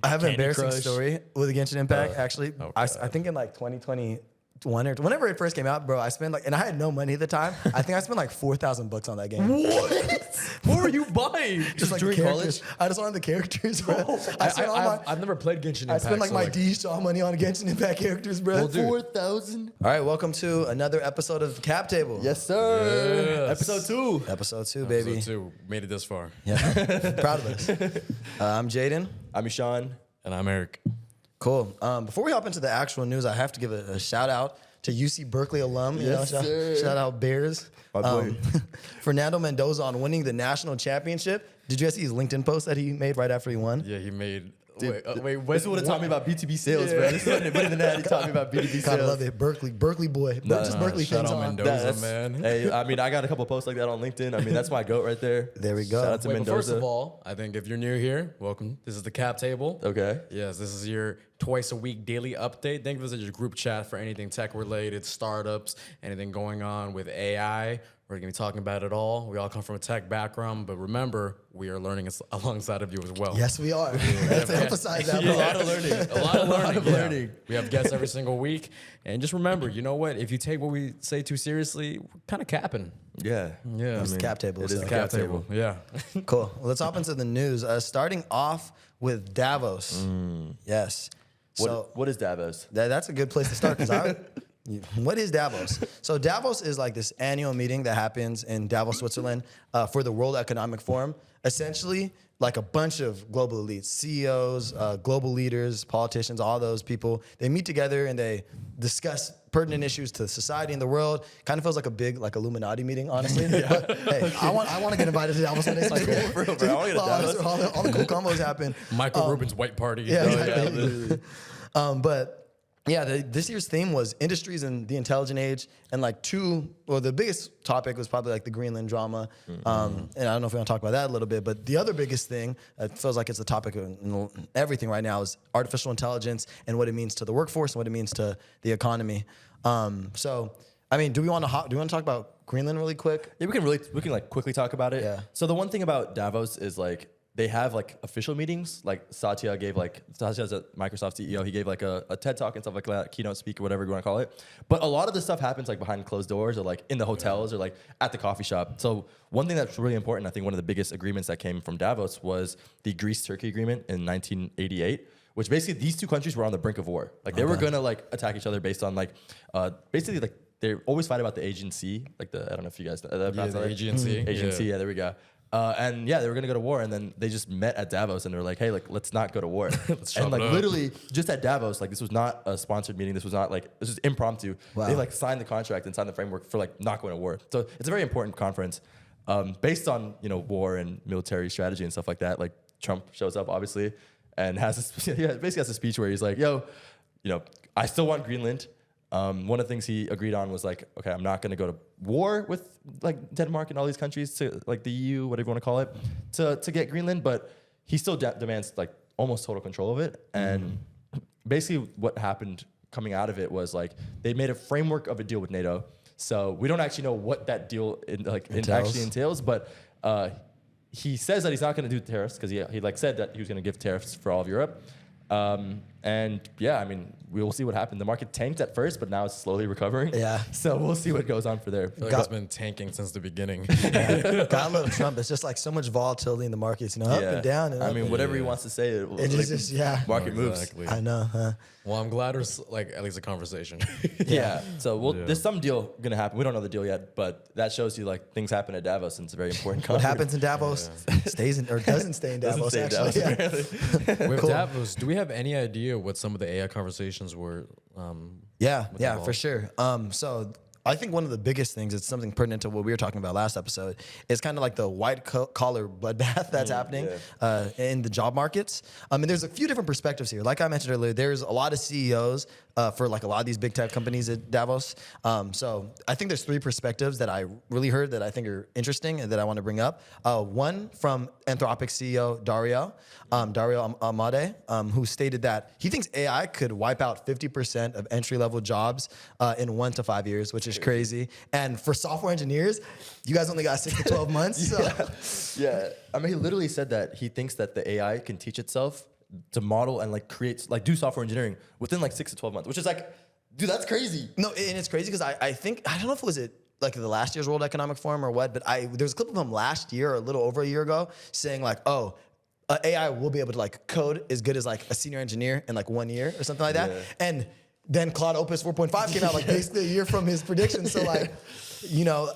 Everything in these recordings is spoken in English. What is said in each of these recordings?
I have an Candy embarrassing Crush. story with Genshin Impact. Actually, oh I God. think in like 2021 or whenever it first came out, bro, I spent like, and I had no money at the time. I think I spent like $4,000 on that game. What were you buying? Just like the during characters. college? I just wanted the characters, bro. I've never played Genshin Impact. I spent like so, my D Shaw money on Genshin Impact characters, bro. dude. 4,000. All right, welcome to another episode of Cap Table. Yes, sir. Yes. Episode 2. Episode 2, baby. Episode 2 made it this far. Yeah, proud of us. I'm Jaden. I'm Ishan. And I'm Eric. Cool. Before we hop into the actual news, I have to give a shout out to UC Berkeley alum. Yes, sir. Shout out Bears. My boy. Fernando Mendoza on winning the national championship. Did you guys see his LinkedIn post that he made right after he won? Yeah, he made. Dude, wait. This is what it taught me about B2B sales, bro. This is what put in the net. He taught me about B2B sales. Gotta love it. Berkeley boy. Just Berkeley shout things out on. Mendoza. Man. Hey, I mean, I got a couple posts like that on LinkedIn. I mean, that's my goat right there. There we go. Shout out to Wait, but Mendoza. first of all, I think if you're new here, welcome. This is the Cap Table. Okay. Yes, this is your twice a week daily update. Think of this as your group chat for anything tech related, startups, anything going on with AI. We're going to be talking about it all. We all come from a tech background, but remember, we are learning alongside of you as well. Yes, we are. Let's emphasize that. A Bro. lot of learning. A lot of learning. learning. We have guests every single week. And just remember, you know what? If you take what we say too seriously, we're kind of capping. Yeah. Yeah. It's the Cap Table. It is so. the Cap Table. Yeah. Cool. Well, let's hop into the news. Starting off with Davos. Yes. So What is Davos? that's a good place to start because what is Davos? So Davos is like this annual meeting that happens in Davos, Switzerland, for the World Economic Forum. Essentially, like a bunch of global elites, CEOs, global leaders, politicians, all those people. They meet together and they discuss pertinent issues to society and the world. Kind of feels like a big like Illuminati meeting, honestly. But hey, I want to get invited to Davos one day. It's like, For real, bro. I wanna get to Davos. all the cool combos happen. Michael Rubin's white party. Yeah, Oh, exactly. But yeah, this year's theme was industries in the intelligent age, and like the biggest topic was probably like the Greenland drama, and I don't know if we want to talk about that a little bit, but the other biggest thing, it feels like it's the topic of everything right now, is artificial intelligence and what it means to the workforce and what it means to the economy. So, I mean, do we want to talk about Greenland really quick? Yeah, we can like quickly talk about it. Yeah. So the one thing about Davos is like they have like official meetings. Like Satya's a Microsoft CEO. He gave like a TED talk and stuff like that, keynote speaker, whatever you want to call it. But a lot of the stuff happens like behind closed doors or like in the hotels or like at the coffee shop. So one thing that's really important, I think one of the biggest agreements that came from Davos was the Greece-Turkey agreement in 1988. Which basically these two countries were on the brink of war. Like they were gonna like attack each other based on like basically like they always fight about the Aegean Sea. Like I don't know if you guys know the Aegean Sea. Aegean Sea, yeah, there we go. And yeah, they were gonna go to war, and then they just met at Davos, and they were like, "Hey, like, let's not go to war." And like literally, just at Davos, like this was not a sponsored meeting. This was impromptu. Wow. They like signed the contract and signed the framework for like not going to war. So it's a very important conference, based on war and military strategy and stuff like that. Like Trump shows up obviously, and basically has a speech where he's like, "Yo, I still want Greenland." One of the things he agreed on was like, okay, I'm not going to go to war with like Denmark and all these countries to like the EU, whatever you want to call it, to get Greenland, but he still demands like almost total control of it. And basically what happened coming out of it was like they made a framework of a deal with NATO. So we don't actually know what that deal actually entails, but he says that he's not going to do tariffs because he like said that he was going to give tariffs for all of Europe. And yeah, I mean, we will see what happened. The market tanked at first, but now it's slowly recovering. Yeah. So we'll see what goes on for there. I feel like it's been tanking since the beginning. God love Trump. It's just like so much volatility in the markets, up and down. And I up mean, and whatever he wants to say, It just market moves. Exactly. I know, huh? Well, I'm glad there's like at least a conversation. Yeah. So there's some deal gonna happen. We don't know the deal yet, but that shows you like things happen at Davos, and it's a very important What conference. happens in Davos stays in or doesn't stay in Davos. Doesn't stay in Actually, Davos, yeah. With Davos, do we have any idea what some of the AI conversations were? Yeah, involved? for sure. So I think one of the biggest things, it's something pertinent to what we were talking about last episode, is kind of like the white collar bloodbath that's happening in the job markets. And there's a few different perspectives here. Like I mentioned earlier, there's a lot of CEOs for like a lot of these big tech companies at Davos. So I think there's three perspectives that I really heard that I think are interesting and that I want to bring up. One from Anthropic CEO Dario Amade, who stated that he thinks AI could wipe out 50% of entry-level jobs in 1 to 5 years, which is crazy. And for software engineers, you guys only got 6 to 12 months. So. Yeah. I mean, he literally said that he thinks that the AI can teach itself to model and like create, like do software engineering within like 6 to 12 months, which is like, dude, that's crazy. No, and it's crazy because I think, I don't know if it was like the last year's World Economic Forum or what, but there's a clip of him last year or a little over a year ago saying like, oh, AI will be able to like code as good as like a senior engineer in like 1 year or something like that. And then Claude Opus 4.5 came out like basically a year from his prediction. So like, you know,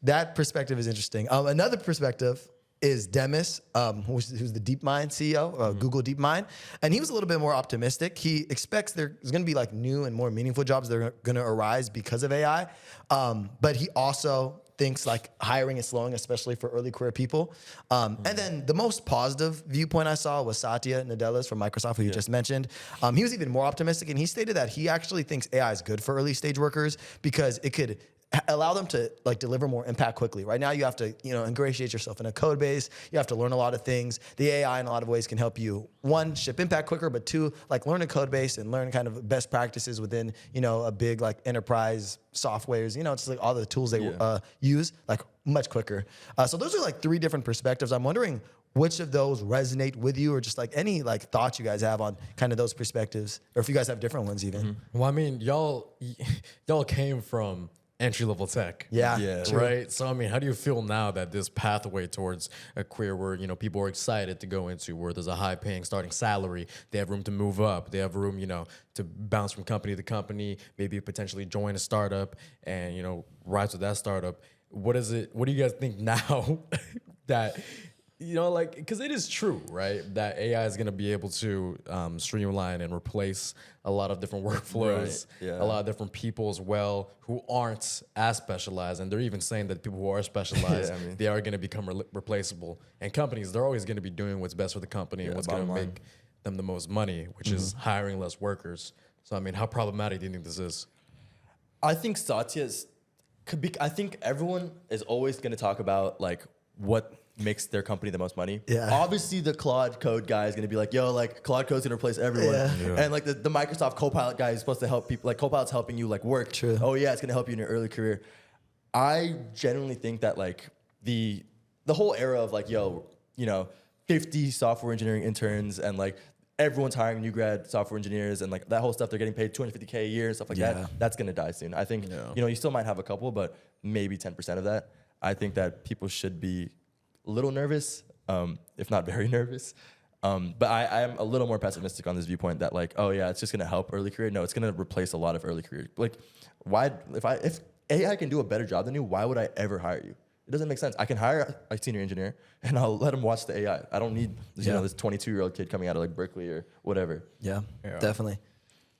that perspective is interesting. Another perspective is Demis, who's the DeepMind CEO, Google DeepMind. And he was a little bit more optimistic. He expects there's gonna be like new and more meaningful jobs that are gonna arise because of AI. But he also thinks like hiring is slowing, especially for early career people. And then the most positive viewpoint I saw was Satya Nadella's from Microsoft, who you just mentioned. He was even more optimistic, and he stated that he actually thinks AI is good for early stage workers because it could allow them to like deliver more impact quickly. Right now, you have to ingratiate yourself in a code base. You have to learn a lot of things. The AI in a lot of ways can help you, one, ship impact quicker, but two, like learn a code base and learn kind of best practices within a big like enterprise softwares. It's like all the tools they use like much quicker. So those are like 3 different perspectives. I'm wondering which of those resonate with you, or just like any like thoughts you guys have on kind of those perspectives, or if you guys have different ones even. Well, I mean, y'all came from entry-level tech. Yeah, true. Right? So, I mean, how do you feel now that this pathway towards a career where, people are excited to go into, where there's a high-paying starting salary, they have room to move up, they have room, to bounce from company to company, maybe potentially join a startup and, rise with that startup. What do you guys think now that, because it is true, right, that AI is going to be able to streamline and replace a lot of different workflows, a lot of different people as well who aren't as specialized. And they're even saying that people who are specialized, they are going to become replaceable. And companies, they're always going to be doing what's best for the company and what's going to make them the most money, which is hiring less workers. So, I mean, how problematic do you think this is? I think I think everyone is always going to talk about like what makes their company the most money. Yeah. Obviously, the Claude Code guy is going to be like, yo, like Claude Code's going to replace everyone. And like the Microsoft Copilot guy is supposed to help people. Like Copilot's helping you like work. True. Oh yeah, it's going to help you in your early career. I genuinely think that like the whole era of like, 50 software engineering interns and like everyone's hiring new grad software engineers and like that whole stuff, they're getting paid $250K a year and stuff like that. That's going to die soon. I think, you still might have a couple, but maybe 10% of that. I think that people should be a little nervous, if not very nervous. But I am a little more pessimistic on this viewpoint that like, oh yeah, it's just gonna help early career. No, it's gonna replace a lot of early career. Like, why, if AI can do a better job than you, why would I ever hire you? It doesn't make sense. I can hire a senior engineer and I'll let him watch the AI. I don't need this 22-year-old kid coming out of like Berkeley or whatever. Yeah. Definitely.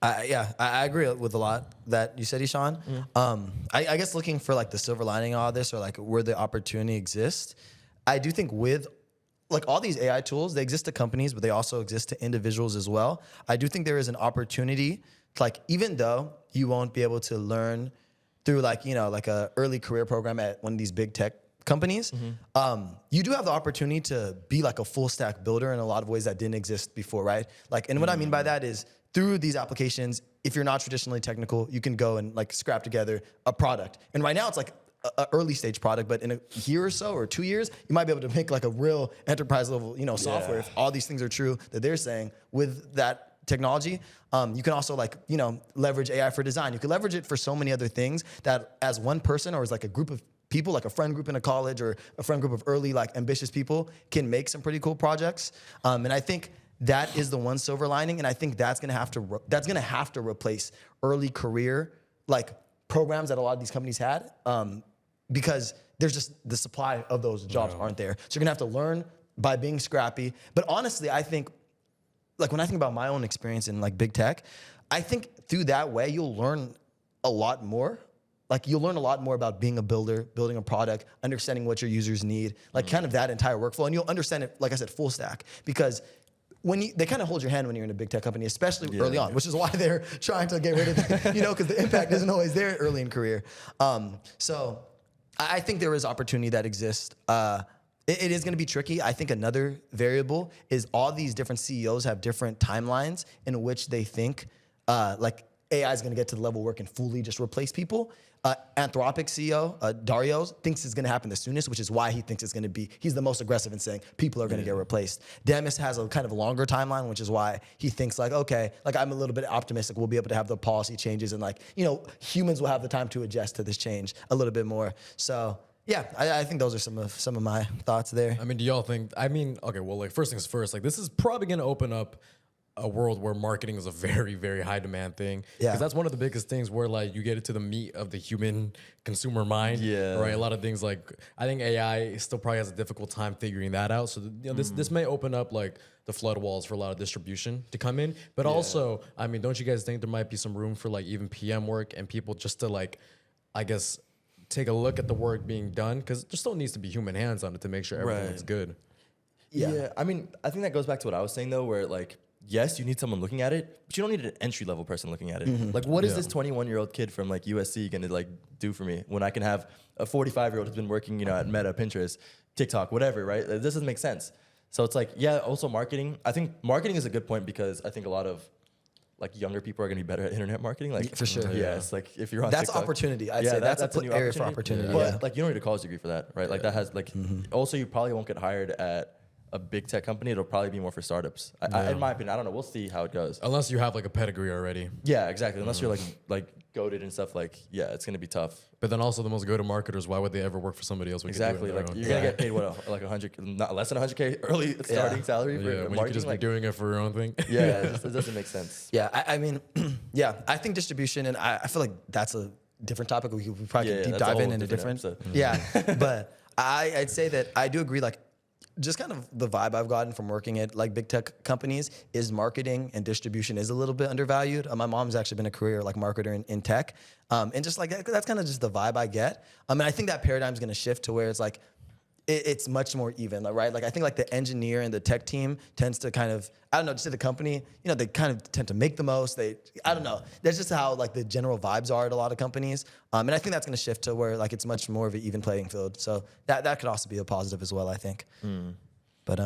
I agree with a lot that you said, Ishan. I guess looking for like the silver lining of all this, or like where the opportunity exists, I do think with like all these AI tools, they exist to companies, but they also exist to individuals as well. I do think there is an opportunity to, like, even though you won't be able to learn through like, like a early career program at one of these big tech companies, you do have the opportunity to be like a full stack builder in a lot of ways that didn't exist before, right? Like, and what I mean by that is through these applications, if you're not traditionally technical, you can go and like scrap together a product. And right now it's like an early stage product, but in a year or so or 2 years, you might be able to make like a real enterprise level, software. If all these things are true that they're saying with that technology, you can also like, leverage AI for design. You can leverage it for so many other things that as one person or as like a group of people, like a friend group in a college or a friend group of early like ambitious people, can make some pretty cool projects. And I think that is the one silver lining. And I think that's gonna have to replace early career like programs that a lot of these companies had, because there's just the supply of those jobs aren't there. So you're gonna have to learn by being scrappy. But honestly, I think, like when I think about my own experience in like big tech, I think through that way you'll learn a lot more. Like you'll learn a lot more about being a builder, building a product, understanding what your users need, like kind of that entire workflow. And you'll understand it, like I said, full stack, because they kind of hold your hand when you're in a big tech company, especially early on, which is why they're trying to get rid of it, because the impact isn't always there early in career. So I think there is opportunity that exists. It is going to be tricky. I think another variable is all these different CEOs have different timelines in which they think like AI is going to get to the level where it can fully just replace people. Anthropic CEO, Dario, thinks it's going to happen the soonest, which is why he thinks it's going to be, he's the most aggressive in saying people are going to get replaced. Demis has a kind of longer timeline, which is why he thinks like, okay, like I'm a little bit optimistic we'll be able to have the policy changes and like, you know, humans will have the time to adjust to this change a little bit more. So yeah, I think those are some of my thoughts there. I mean, do y'all think? I mean, okay, well, like first things first, like this is probably going to open up a world where marketing is a very, very high demand thing. Yeah. Because that's one of the biggest things where like you get into the meat of the human consumer mind. Yeah. Right. A lot of things like I think AI still probably has a difficult time figuring that out. So you know, this may open up like the flood walls for a lot of distribution to come in. But also, I mean, don't you guys think there might be some room for like even PM work and people just to like, I guess, take a look at the work being done? Because there still needs to be human hands on it to make sure everything is good. Yeah. I mean, I think that goes back to what I was saying though, where like, yes, you need someone looking at it, but you don't need an entry-level person looking at it. Like, what is this 21-year-old kid from like USC gonna like do for me when I can have a 45-year-old who's been working, you know, at Meta, Pinterest, TikTok, whatever, right? This doesn't make sense. So it's like, yeah, also marketing. I think marketing is a good point because I think a lot of like younger people are gonna be better at internet marketing. Like For sure. yeah, it's like if you're on That's TikTok, opportunity. I'd say that's a new area for opportunity. But like you don't need a college degree for that, right? Like that has like also you probably won't get hired at a big tech company. It'll probably be more for startups. In my opinion, I don't know. We'll see how it goes. Unless you have like a pedigree already. Yeah, exactly. Unless you're like goated and stuff. Like yeah, it's gonna be tough. But then also the most go-to marketers, why would they ever work for somebody else? Exactly. Like you're gonna get paid what like 100, not less than 100K early starting salary for when marketing. you could just like, be doing it for your own thing. yeah, it doesn't make sense. Yeah, I mean, yeah, I think distribution, and I feel like that's a different topic. We probably can deep that's a dive whole into different different. episode. Yeah, but I'd say that I do agree. Like, just kind of the vibe I've gotten from working at like big tech companies is marketing and distribution is a little bit undervalued. My mom's actually been a career like marketer in tech, and just like that's kind of just the vibe I get. And I think that paradigm's going to shift to where it's like it's much more even, right? Like I think like the engineer and the tech team tends to kind of, I don't know, just at the company, you know, they kind of tend to make the most. I don't know. That's just how like the general vibes are at a lot of companies. And I think that's going to shift to where like it's much more of an even playing field. So that could also be a positive as well, I think. But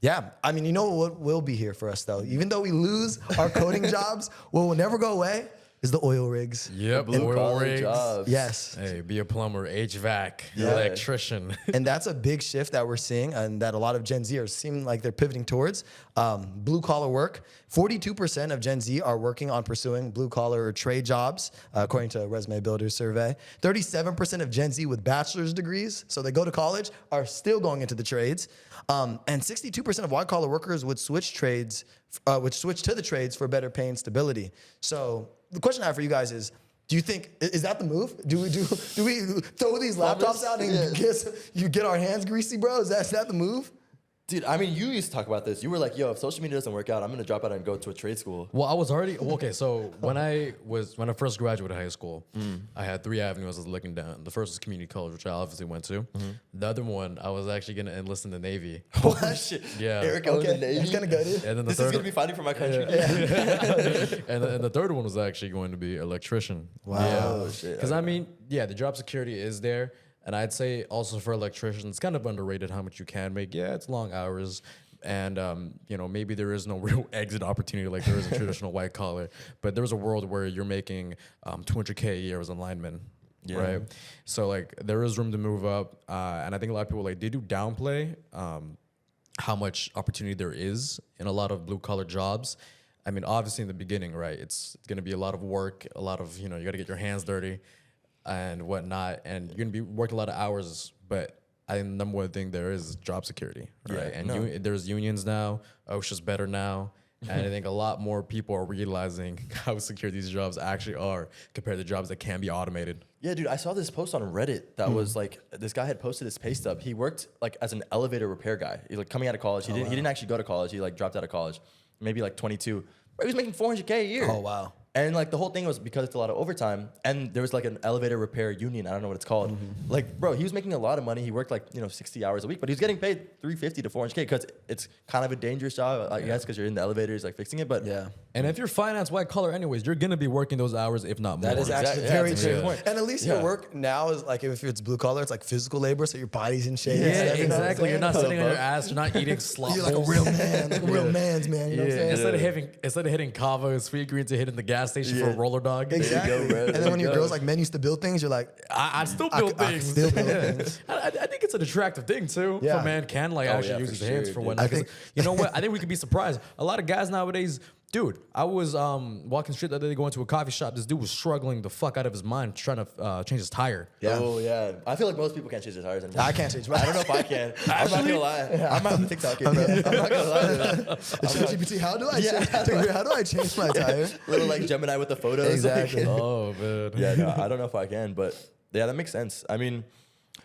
yeah, I mean, you know what will be here for us though? Even though we lose our coding jobs, what will never go away is the oil rigs. Yep, Blue oil collar rigs. jobs. Yes. Hey, be a plumber, HVAC, Yeah. electrician. And that's a big shift that we're seeing and that a lot of Gen Z are seeming like they're pivoting towards. Blue collar work. 42% of Gen Z are working on pursuing blue collar or trade jobs, according to a Resume Builders survey. 37% of Gen Z with bachelor's degrees, so they go to college, are still going into the trades. And 62% of white collar workers would switch to the trades for better pay and stability. So the question I have for you guys is, do you think, is that the move? Do we throw these laptops out and get our hands greasy, bro? Is that the move? Dude, I mean, you used to talk about this. You were like, yo, if social media doesn't work out, I'm going to drop out and go to a trade school. Well, I was already okay. So when I first graduated high school, I had 3 avenues I was looking down. The first was community college, which I obviously went to. The other one, I was actually gonna enlist in the Navy. Holy shit. Yeah. Eric going to the Navy. That's kind of good. And then the This is third, going to be fighting for my country. and the third one was actually going to be electrician. Wow. Oh, shit. Because I mean, yeah, the job security is there, and I'd say also for electricians, it's kind of underrated how much you can make. Yeah, it's long hours. And, you know, maybe there is no real exit opportunity like there is a traditional white collar. But there's a world where you're making $200K a year as a lineman, right? So, like, there is room to move up. And I think a lot of people, like, they do downplay how much opportunity there is in a lot of blue-collar jobs. I mean, obviously in the beginning, right, it's going to be a lot of work, a lot of, you know, you got to get your hands dirty and whatnot. And you're going to be working a lot of hours, but I think the number one thing there is job security, right? And there's unions now. OSHA's better now. And I think a lot more people are realizing how secure these jobs actually are compared to jobs that can be automated. Yeah, dude, I saw this post on Reddit that was like, this guy had posted his pay stub. He worked like as an elevator repair guy. He's like coming out of college. He didn't actually go to college. He like dropped out of college, maybe like 22. But he was making $400K a year. Oh, wow. And like the whole thing was because it's a lot of overtime, and there was like an elevator repair union. I don't know what it's called. Like, bro, he was making a lot of money. He worked like 60 hours a week, but he was getting paid $350 to $400K because it's kind of a dangerous job, I guess, because you're in the elevators like fixing it. But And if you're finance white collar anyways, you're gonna be working those hours, if not more. That is actually Exactly. very Yeah, that's a true. great point. And at least your work now is like, if it's blue collar, it's like physical labor, so your body's in shape. Yeah, and stuff, you know what I'm exactly. You're saying? not sitting on your ass. You're not eating slop You're like a bowls. real man, like a real man's man. You know what I'm saying? Instead of hitting kava and sweet green to hitting the gas gas station for a roller dog. Exactly. There you go, bro. And There then when you your go. girl's like, men used to build things, you're like, I'd still build I things. still build Yeah. things. I think it's an attractive thing too. Yeah. If a man can actually yeah, use for his hands sure, for dude. whatnot. I think- You know what? I think we could be surprised. A lot of guys nowadays. Dude, I was walking street the other day going to a coffee shop. This dude was struggling the fuck out of his mind trying to change his tire. Yeah. Oh yeah, I feel like most people can't change their tires anymore. I can't change mine. I don't know if I can. I'm not gonna lie. I'm not TikTok. I'm not gonna lie. ChatGPT, how do I change my tire? Little like Gemini with the photos. Exactly. Oh man. Yeah, no, I don't know if I can, but yeah, that makes sense. I mean,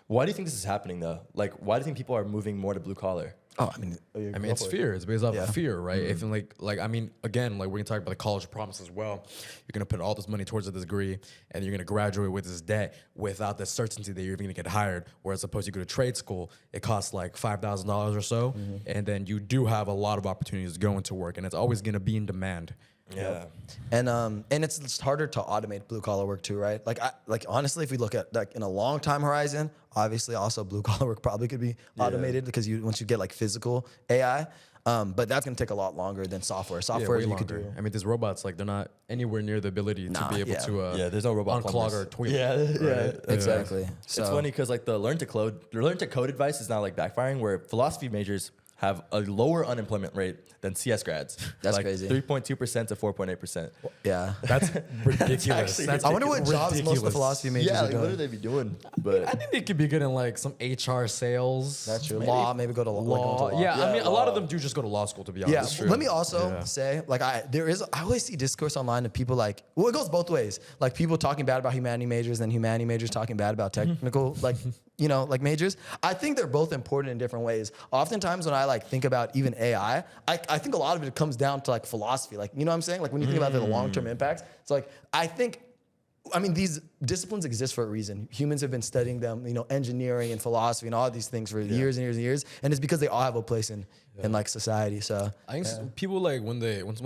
why do you think this is happening though? Like, why do you think people are moving more to blue collar? Oh, I mean, It's fear. It's based off Yeah. of fear, right? If like I mean, again, like we're gonna talk about the college promise as well. You're gonna put all this money towards a degree, and you're gonna graduate with this debt without the certainty that you're even gonna get hired. Whereas suppose you go to trade school, it costs like $5,000 or so, and then you do have a lot of opportunities to go into work, and it's always gonna be in demand. Yeah. and it's harder to automate blue collar work too, right? Like honestly, if we look at like in a long time horizon, obviously also blue collar work probably could be automated because once you get like physical AI, but that's gonna take a lot longer than software. Software way you could longer. do. I mean, these robots, like they're not anywhere near the ability to be able yeah. to Yeah, there's no robot unclog plumbers. our tweet. Yeah, yeah, Exactly. So It's funny because like the learn to code advice is now like backfiring, where philosophy majors have a lower unemployment rate than CS grads. That's like crazy. 3.2% to 4.8%. Yeah. That's ridiculous. actually That's I wonder what jobs most of the ridiculous. philosophy majors Yeah, are like, what doing. would they be doing? I But think they could be good in like some HR sales. That's true. Maybe. Law, maybe go to Law. law. Yeah, I Yeah, mean, a lot of law. them do just go to law school, to be Yeah, honest. let me also say, like, I always see discourse online of people like, well, it goes both ways. Like people talking bad about humanity majors and humanity majors talking bad about technical, like, like majors. I think they're both important in different ways. Oftentimes when I like think about even AI, I think a lot of it comes down to like philosophy. Like, you know what I'm saying? Like when you think about the long-term impacts, it's like, I mean, these disciplines exist for a reason. Humans have been studying them, engineering and philosophy and all these things for years and years and years. And it's because they all have a place in like society. So I think people like when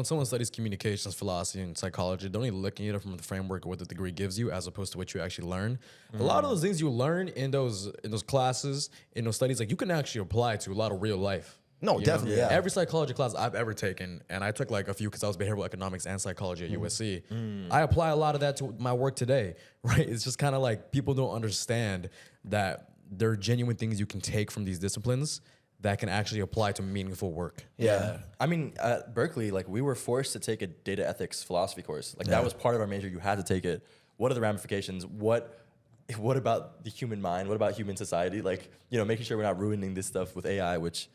someone studies communications, philosophy, and psychology, they're only looking at it from the framework of what the degree gives you, as opposed to what you actually learn. A lot of those things you learn in those classes, in those studies, like you can actually apply to a lot of real life. No, You know? definitely, yeah. Every psychology class I've ever taken, and I took like a few because I was behavioral economics and psychology at USC. I apply a lot of that to my work today, right? It's just kind of like people don't understand that there are genuine things you can take from these disciplines that can actually apply to meaningful work. yeah. I mean, at Berkeley, like we were forced to take a data ethics philosophy course. Like that was part of our major. You had to take it. What are the ramifications? What about the human mind? What about human society? Like, making sure we're not ruining this stuff with AI, which,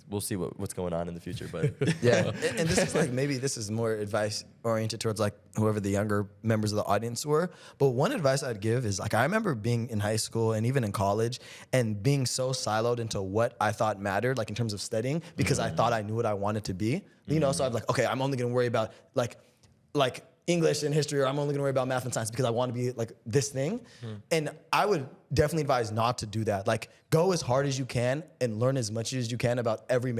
we'll see what's going on in the future. But Yeah, and this is like, maybe this is more advice oriented towards like whoever the younger members of the audience were. But one advice I'd give is like, I remember being in high school and even in college and being so siloed into what I thought mattered, like in terms of studying, because I thought I knew what I wanted to be. So I'm like, okay, I'm only gonna worry about like English and history, or I'm only gonna worry about math and science because I want to be like this thing. And I would definitely advise not to do that. Like, go as hard as you can and learn as much as you can about every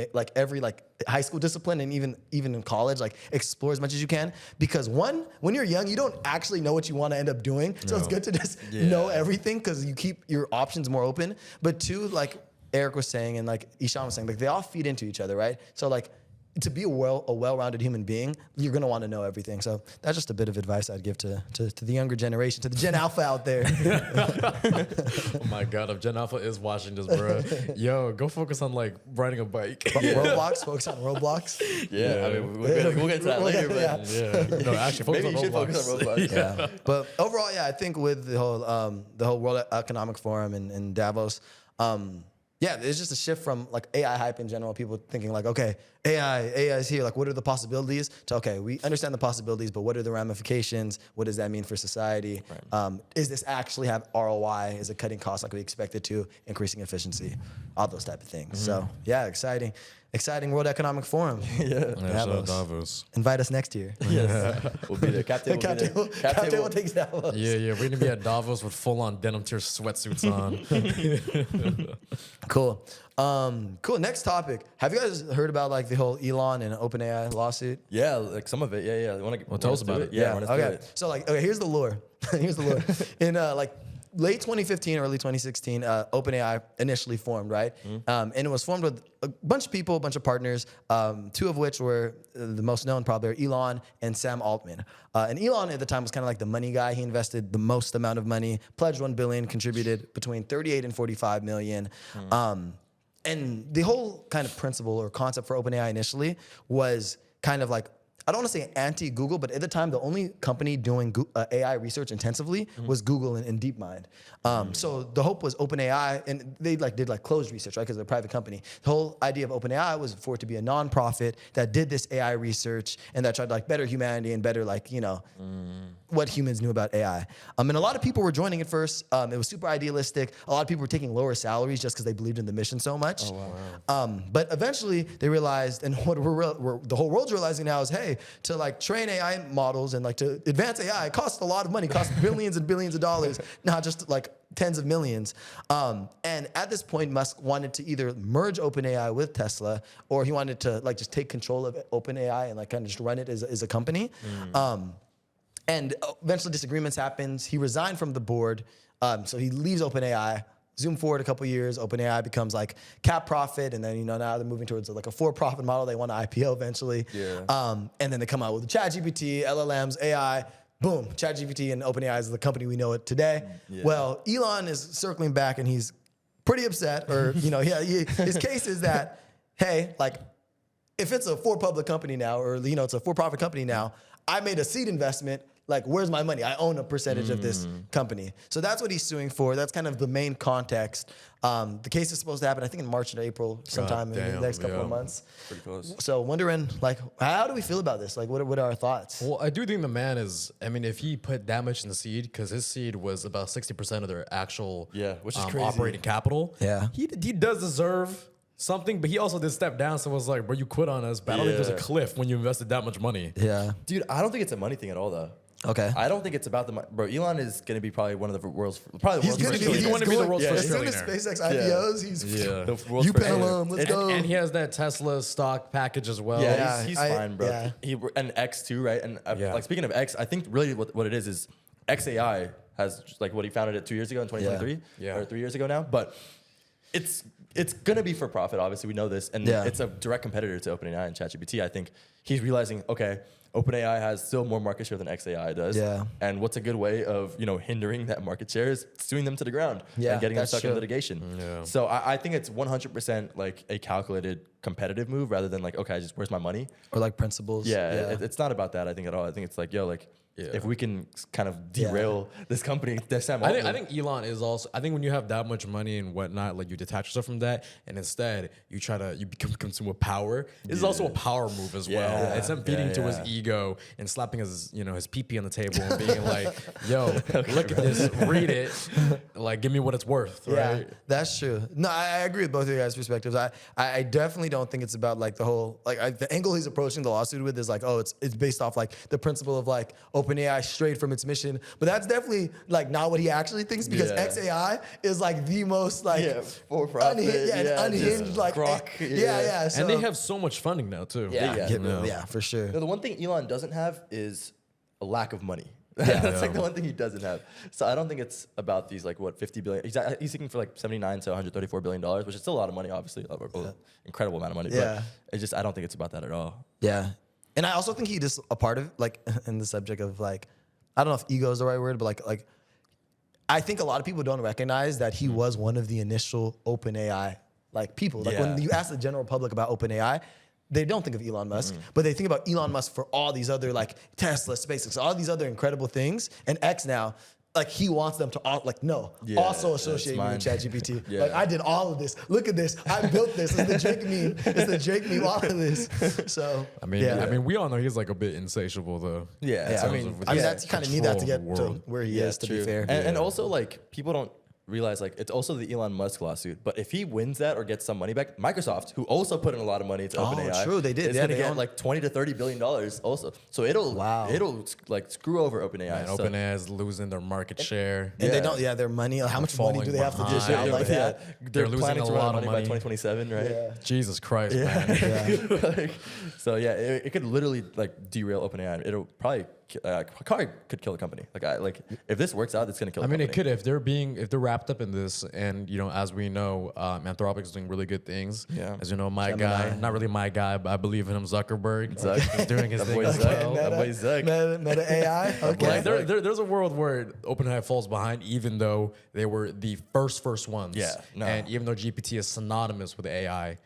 high school discipline, and even in college, like explore as much as you can. Because one, when you're young, you don't actually know what you want to end up doing. So it's good to just know everything because you keep your options more open. But two, like Eric was saying and like Ishan was saying, like they all feed into each other, right? So like, to be a well-rounded human being, you're gonna want to know everything. So that's just a bit of advice I'd give to the younger generation, to the Gen Alpha out there. Oh my God, if Gen Alpha is watching this, bro, yo, go focus on like riding a bike. Roblox, focus on Roblox. yeah, I mean, we'll get to that later. But Yeah, no, actually, focus maybe on you should Roblox. focus on Roblox. Yeah, but overall, yeah, I think with the whole World Economic Forum and Davos, yeah, there's just a shift from like AI hype in general. People thinking like, okay, AI is here. Like, what are the possibilities? To okay, we understand the possibilities, but what are the ramifications? What does that mean for society? Right. Is this actually have ROI? Is it cutting costs like we expect it to? Increasing efficiency? All those type of things. So yeah, exciting World Economic Forum. Yeah, Davos. Davos. Invite us next year. Yes, we'll be there. Captain will be there. Captain will take Davos. Yeah, we're gonna be at Davos with full-on denim tier sweatsuits on. Cool. Cool. Next topic. Have you guys heard about like the whole Elon and OpenAI lawsuit? Yeah, like some of it. Yeah. Tell us about it. Yeah, run us through Okay. it. So like, okay, here's the lore. In late 2015, early 2016, OpenAI initially formed, right? And it was formed with a bunch of people, a bunch of partners, two of which were the most known probably are Elon and Sam Altman. And Elon at the time was kind of like the money guy. He invested the most amount of money, pledged 1 billion, contributed between 38 and 45 million. And the whole kind of principle or concept for OpenAI initially was kind of like, I don't want to say anti-Google, but at the time, the only company doing AI research intensively was Google and DeepMind. So the hope was OpenAI, and they did closed research, right? Because they're a private company. The whole idea of OpenAI was for it to be a nonprofit that did this AI research and that tried to better humanity and better what humans knew about AI. And a lot of people were joining it first. It was super idealistic. A lot of people were taking lower salaries just because they believed in the mission so much. Oh, wow. But eventually they realized, and what the whole world's realizing now is, hey, to train AI models and to advance AI, it costs a lot of money, it costs billions and billions of dollars, not just tens of millions. And at this point, Musk wanted to either merge OpenAI with Tesla, or he wanted to just take control of OpenAI and kind of just run it as a company. And eventually disagreements happens. He resigned from the board. So he leaves OpenAI. Zoom forward a couple years, OpenAI becomes cap profit, and then now they're moving towards a for-profit model. They want to IPO eventually. Yeah. And then they come out with ChatGPT, LLMs, AI. Boom, ChatGPT and OpenAI is the company we know it today. Yeah. Well, Elon is circling back, and he's pretty upset. Or his case is that, hey, if it's a for-public company now, or it's a for-profit company now, I made a seed investment. Where's my money? I own a percentage of this company. So that's what he's suing for. That's kind of the main context. The case is supposed to happen, I think, in March or April, sometime in the next couple of months. Pretty close. So wondering, how do we feel about this? What are our thoughts? Well, I do think the man is, if he put that much in the seed, because his seed was about 60% of their actual which is crazy. operating capital. Yeah. He does deserve something, but he also did step down. So it was bro, you quit on us, but I don't think there's a cliff when you invested that much money. Yeah. Dude, I don't think it's a money thing at all, though. Okay. I don't think it's about the money. Bro, Elon is going to be probably one of the world's first He's going to be the world's first As soon as trillionaire. SpaceX IPOs, he's the world's you first pendulum, let's go. And he has that Tesla stock package as well. Yeah, he's fine, bro. Yeah. And X too, right? And speaking of X, I think really what it is XAI has what he founded it 2 years ago in 2023, or 3 years ago now. But it's gonna be for profit. Obviously, we know this, and it's a direct competitor to OpenAI and ChatGPT. I think he's realizing, okay, OpenAI has still more market share than XAI does. Yeah. And what's a good way of hindering that market share is suing them to the ground and getting them stuck in litigation. Yeah. So I think it's 100% a calculated competitive move rather than okay, where's my money? Or principles. It's not about that, I think, at all. I think it's if we can kind of derail this company, Sam Altman. I think Elon is also. I think when you have that much money and whatnot, you detach yourself from that, and instead you become consumed with power. This is also a power move as well. Yeah. It's him feeding to his ego and slapping his his pee on the table and being "Yo, look at this, read it, give me what it's worth." Right? Yeah, that's true. No, I agree with both of you guys' perspectives. I definitely don't think it's about the whole the angle he's approaching the lawsuit with is it's based off the principle of OpenAI strayed from its mission, but that's definitely not what he actually thinks, because XAI is the most for profit, unhinged grok, so, and they have so much funding now too. Yeah, for sure. The one thing Elon doesn't have is a lack of money. That's the one thing he doesn't have. So I don't think it's about these 50 billion. He's seeking for 79 to 134 billion dollars, which is still a lot of money, obviously, incredible amount of money. Yeah. But I don't think it's about that at all. Yeah. And I also think he just a part of in the subject of I don't know if ego is the right word, but I think a lot of people don't recognize that he was one of the initial OpenAI people. When you ask the general public about OpenAI, they don't think of Elon Musk, but they think about Elon Musk for all these other Tesla, SpaceX, all these other incredible things. And X now, he wants them to also associate me with ChatGPT. I did all of this. Look at this. I built this. It's the Drake meme. It's the Drake meme. All of this. So I mean, we all know he's a bit insatiable though. Yeah. I mean, that's kind of need that to get to where he is. To be fair, and also people don't realize it's also the Elon Musk lawsuit. But if he wins that or gets some money back, Microsoft, who also put in a lot of money to OpenAI, true, they did. is going to get 20 to 30 billion dollars also. So it'll screw over OpenAI. And OpenAI is losing their market share. And they don't. Their money. How much money do they have to dish out like that? They're losing planning a to lot run of money by money 2027, right? Yeah. Jesus Christ, man. So it could literally derail OpenAI. It'll probably car could kill a company. Like if this works out, it's gonna kill. I mean, it company. could if they're wrapped up in this, and as we know, Anthropic is doing really good things. Yeah. As you know, my Gemini. guy, not really my guy, but I believe in him, Zuckerberg. Zuck. Is doing his That thing boy as Zuck. well. That boy Zuck. Meta AI. Okay. Like there's a world where OpenAI falls behind, even though they were the first ones. Yeah, no. And even though GPT is synonymous with AI.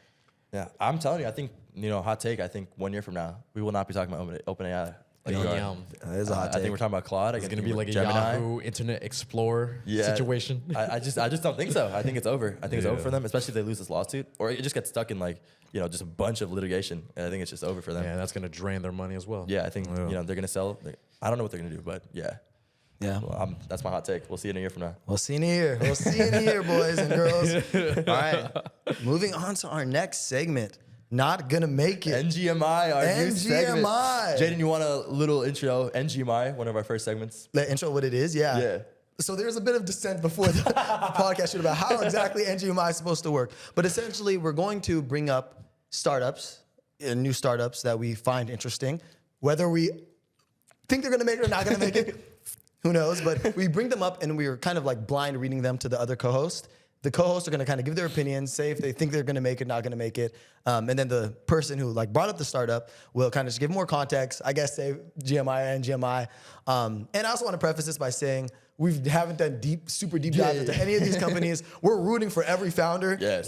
Yeah, I'm telling you, I think hot take. I think 1 year from now, we will not be talking about OpenAI. Like we are. Damn. That is a hot I take. think we're talking about Claude. It's gonna be like a Gemini. Yahoo Internet Explorer situation. I just don't think so. I think it's over. I think it's over Yeah. for them, especially if they lose this lawsuit, or it just gets stuck in just a bunch of litigation, and I think it's just over for them. Yeah, that's gonna drain their money as well. Yeah, I think they're gonna sell. I don't know what they're gonna do, but yeah. Yeah. Well, that's my hot take. We'll see it in a year from now. We'll see in a year. We'll see in a year, boys and girls. All right. Moving on to our next segment. Not gonna make it. NGMI, our new segment. NGMI. Jaden, you want a little intro? NGMI, one of our first segments. Let intro what it is. Yeah. Yeah. So there's a bit of dissent before the podcast shoot about how exactly NGMI is supposed to work. But essentially, we're going to bring up startups, new startups that we find interesting, whether we think they're gonna make it or not gonna make it. Who knows? But we bring them up and we're kind of like blind reading them to the other co-host. The co-hosts are going to kind of give their opinions, say if they think they're going to make it, not going to make it. And then the person who brought up the startup will kind of just give more context, I guess, say GMI and GMI. And I also want to preface this by saying we haven't done super deep dives into any of these companies. We're rooting for every founder. Yes.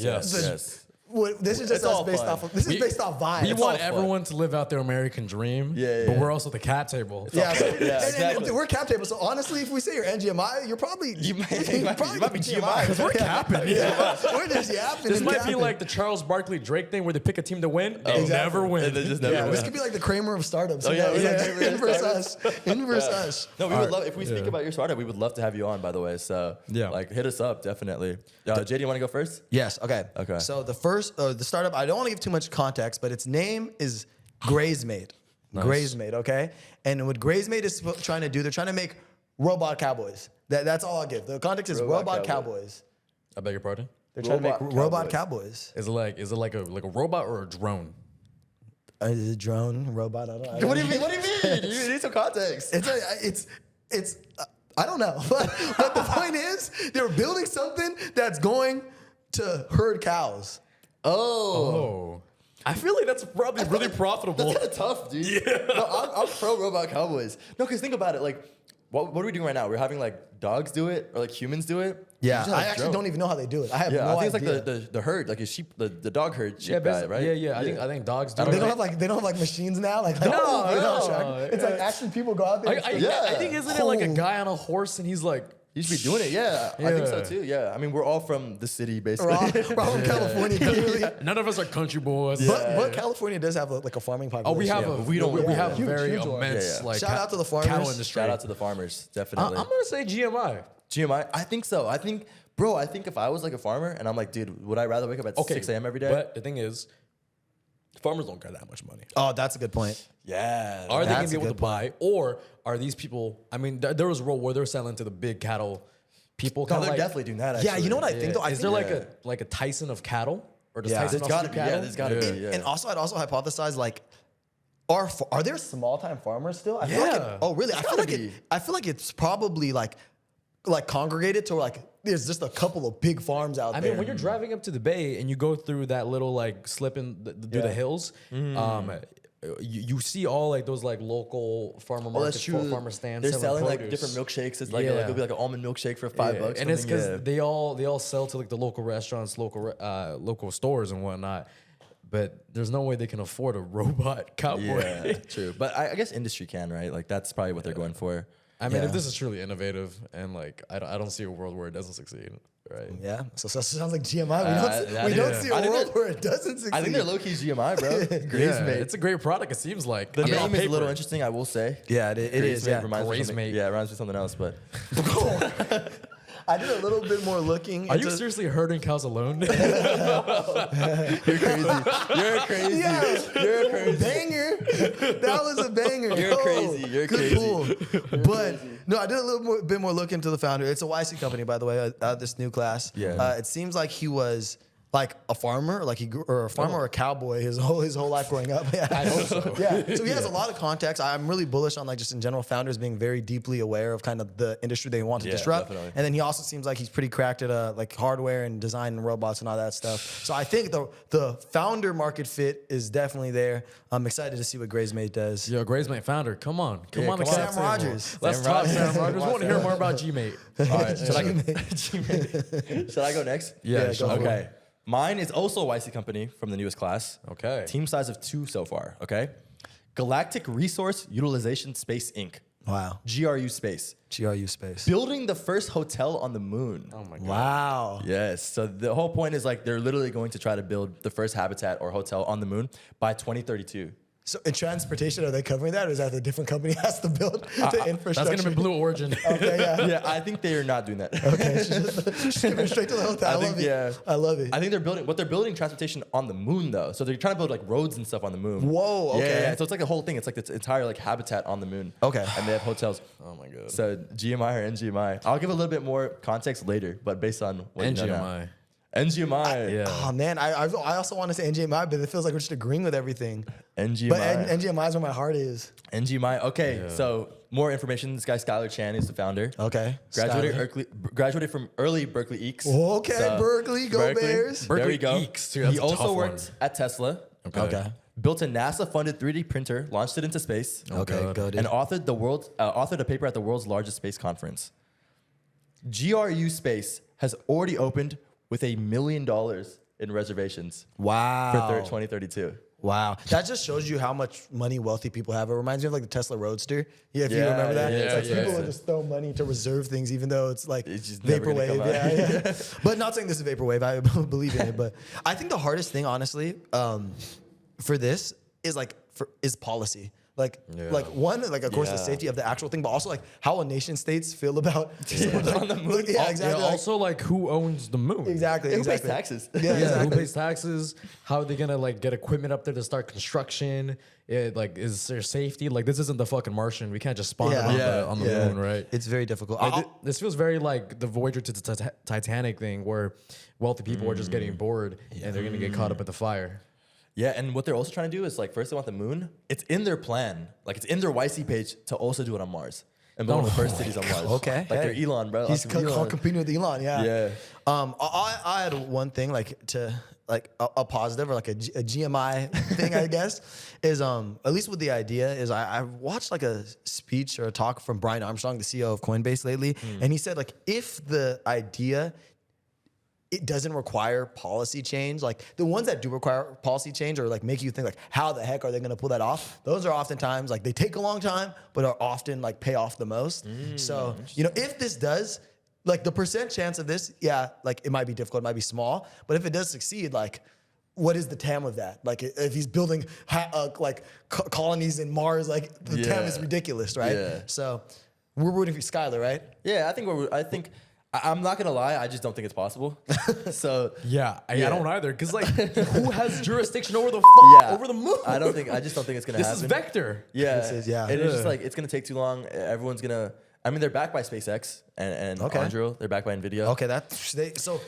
This is just It's all us based fun. off. This is based off vibes. We It's all want fun. everyone to live out their American dream. Yeah. But we're also the cat table. Yeah, Yeah, and exactly. we're cap table. So honestly, if we say you're NGMI, you're probably You might be GMI. Because we're capping. Yeah. We're just yapping. This and might be capping. like the Charles Barkley Drake thing where they pick a team to win. They never win. And they just never Yeah, win. this could be like the Kramer of startups. Oh, yeah, It's yeah, like Kramer of inverse startups. us. Inverse us. No, we would love if we speak about your startup. We would love to have you on. By the way, so hit us up definitely. JD, you want to go first? Yes. Okay. Okay. So the startup, I don't want to give too much context, but its name is Grazemate. Nice. Grazemate. Okay. And what Grazemate is trying to do, they're trying to make robot cowboys. That's all I'll give. The context is robot cowboys. I beg your pardon? They're trying to make Robot robot cowboys. Is it like a robot or a drone? Is it a drone, robot? I don't know. What do you mean? You need some context. It's I don't know. But the point is, they're building something that's going to herd cows. Oh. I feel like that's probably really profitable. That's kind of tough, dude. Yeah. No, I'm pro robot cowboys. No, because think about it. Like, what are we doing right now? We're having like dogs do it or like humans do it. Yeah, You just have I a actually drone. don't even know how they do it. I have Yeah, no I think idea. it's like the herd, like a sheep, the dog herd sheep guy, right? Yeah. I think dogs do. They it. don't have like machines now. Like No. It's like actually people go out there. I Yeah. think isn't it like a guy on a horse and he's like, You should be doing it. Yeah, I think so Yeah. too. Yeah, I mean, we're all from the city, basically. We're all from California, clearly. none of us are country boys. But California does have like a farming population. Oh, we have but we don't- we have a huge, very huge one. immense Yeah, yeah. like Shout out to the farmers. cattle industry. Shout out to the farmers, I'm definitely. gonna say GMI. GMI, I think so. I think if I was like a farmer and I'm like, dude, would I rather wake up at 6 a.m. every day? But the thing is, farmers don't get that much money. Oh, that's a good point. Yeah. Are they gonna That's be a able to good buy, or are these people? I mean, there was a role where they're selling to the big cattle people. No, kinda they're like, definitely doing that. Actually. Yeah, you know what I think though? I Is think there like a Tyson of cattle, or does Yeah. Tyson There's also gotta do be. cattle? Yeah, there's gotta be. Yeah. And also, I'd also hypothesize like, are there small time farmers still? I feel like Yeah. oh, really? gotta I feel like it's probably like congregated to like there's just a couple of big farms out I there. mean, when you're driving up to the bay and you go through that little like slip in through the hills, you see all like those like local farmer Oh, markets, that's true. farmer stands. They're selling like produce. different milkshakes. It's like Yeah. it'll be like an almond milkshake for $5. and it's something, because yeah. they all sell to like the local restaurants, local stores and whatnot. But there's no way they can afford a robot cowboy. Yeah, true. But I guess industry can, right? Like that's probably what they're going for. I mean, Yeah. if this is truly innovative and like I don't see a world where it doesn't succeed, right? yeah, so it sounds like GMI. We don't see a I think world that- where it doesn't succeed. I think they're low key GMI, bro. Yeah, Grazemate. it's a great product. It seems like The I mean, on name is a paper. little interesting, I will say. Yeah, it is. Grazemate Yeah. reminds me of something- Grazemate. Yeah, it reminds me of something else, but I did a little bit more looking. Are you into- seriously herding cows alone? you're crazy. You're crazy. Yeah, You're crazy. banger. That was a banger. You're crazy. You're good crazy. pull. But no, I did a little bit more look into the founder. It's a YC company, by the way. This new class. Yeah. It seems like he was like a farmer, like or a farmer or a cowboy his whole life growing up. Yeah. I hope so. Yeah. So he has a lot of context. I'm really bullish on like just in general founders being very deeply aware of kind of the industry they want to disrupt. Definitely. And then he also seems like he's pretty cracked at like hardware and design and robots and all that stuff. So I think the founder market fit is definitely there. I'm excited to see what Graysmate does. Yo, Graysmate founder, come on. Come on, come to on. Cap Sam Table. Rogers. Let's Sam talk Rogers. Sam Rogers. We want to hear more about Gmate. All right, should I go next? Yeah, go for it. Okay. Mine is also a YC company from the newest class. Okay. Team size of 2 so far. Okay. Galactic Resource Utilization Space Inc. Wow. GRU Space. GRU space. Building the first hotel on the moon. Oh my god. Wow. Yes. So the whole point is like they're literally going to try to build the first habitat or hotel on the moon by 2032. So in transportation, are they covering that, or is that a different company has to build the infrastructure? That's gonna be Blue Origin. Okay, yeah. Yeah, I think they are not doing that. Okay, just give it straight to the hotel. I love it. Yeah. I love it. I think they're building transportation on the moon though. So they're trying to build like roads and stuff on the moon. Whoa, okay. Yeah. So it's like a whole thing. It's like this entire like habitat on the moon. Okay. And they have hotels. Oh my god. So GMI or NGMI. I'll give a little bit more context later, but based on what you know now. NGMI. NGMI. Yeah. Oh man, I also want to say NGMI, but it feels like we're just agreeing with everything. NGMI. But NGMI is where my heart is. NGMI. Okay. So more information. This guy Skylar Chan is the founder. Okay. Graduated from early Berkeley Eeks. Okay, So, Berkeley, go Bears. There Berkeley we go. Eeks, too, that's He a also tough worked one. at Tesla. Okay. Built a NASA-funded 3D printer, launched it into space. Okay, God. go dude. And authored a paper at the world's largest space conference. GRU Space has already opened with $1 million in reservations Wow. for 2032. Wow. That just shows you how much money wealthy people have. It reminds me of like the Tesla Roadster. Yeah, if you Yeah, remember that. yeah, It's like yeah. people will just throw money to reserve things even though it's like It's just never gonna vaporwave. come out. Yeah. But not saying this is vaporwave. I believe in it. But I think the hardest thing, honestly, for this is policy. Like one, like of course the Yeah. safety of the actual thing, but also like how nation states feel about on the moon. Yeah, exactly. Yeah, like- also, like, who owns the moon? exactly. Who exactly. pays taxes? Yeah, Yeah, exactly. who pays taxes? How are they gonna like get equipment up there to start construction? Like, is there safety? Like, this isn't the fucking Martian. We can't just spawn it on the moon, right? It's very difficult. Like, this feels very like the Voyager to the Titanic thing, where wealthy people are just getting bored and they're gonna get caught up in the fire. Yeah, and what they're also trying to do is like first they want the moon. It's in their plan, like it's in their YC page to also do it on Mars and build one of the first cities on Mars. Okay, like hey. they're Elon, bro. He's Like, Elon. competing with Elon. Yeah. Yeah. I had one thing like to like a positive or like a GMI thing, I guess, is at least with the idea is I watched like a speech or a talk from Brian Armstrong, the CEO of Coinbase lately, and he said like if the idea it doesn't require policy change. Like the ones that do require policy change or like make you think like, how the heck are they gonna pull that off? Those are oftentimes like they take a long time, but are often like pay off the most. So, if this does, like the percent chance of this, yeah, like it might be difficult, it might be small, but if it does succeed, like what is the TAM of that? Like if he's building colonies in Mars, like the TAM is ridiculous, right? Yeah. So we're rooting for Skylar, right? Yeah, I'm not gonna lie, I just don't think it's possible. So Yeah, I don't either. Because like, who has jurisdiction over the over the moon? I just don't think it's gonna This happen. is vector. Yeah, This is- yeah. And it's just like it's gonna take too long. Everyone's gonna. I mean, they're backed by SpaceX and Okay. Anduril. They're backed by Nvidia. Okay, so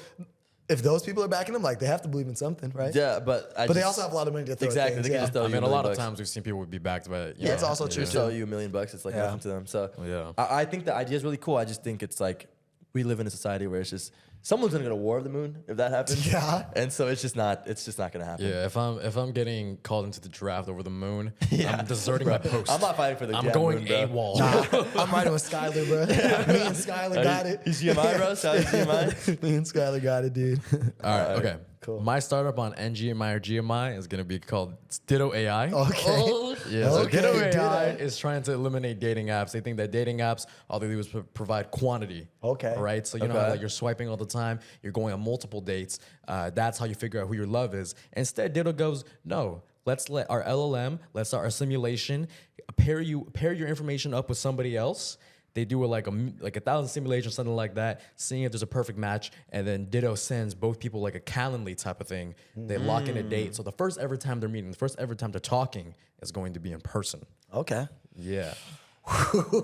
if those people are backing them, like they have to believe in something, right? Yeah, but They also have a lot of money to throw. at Exactly. things, They can yeah. just throw I you mean, $1 a lot million of bucks. times we've seen people would be backed by. Yeah, it's also true Just too. throw you $1 million. It's like Yeah. nothing to them. So Yeah. I think the idea is really cool. I just think it's like we live in a society where it's just someone's gonna go to war of the moon if that happens. Yeah. And so it's just not gonna happen. Yeah, if I'm getting called into the draft over the moon, I'm deserting my post. I'm not fighting for the I'm damn going moon, bro. AWOL. I'm riding with Skylar, bro. Me and Skylar got it. He's GMI, bro. Shout out to GMI. Me and Skylar got it, dude. All right, okay. Cool. My startup on NGMI or GMI is gonna be called Ditto AI. Okay. Yeah, so Okay, Ditto AI Ditto. is trying to eliminate dating apps. They think that dating apps, all they do is provide quantity. Okay. Right? So you know Okay. how like you're swiping all the time, you're going on multiple dates. That's how you figure out who your love is. Instead, Ditto goes, no, let's let our LLM, let's start our simulation, pair your information up with somebody else. They do like 1,000 simulations, something like that, seeing if there's a perfect match, and then Ditto sends both people like a Calendly type of thing. They lock in a date. So the first ever time they're meeting, the first ever time they're talking is going to be in person. Okay. Yeah.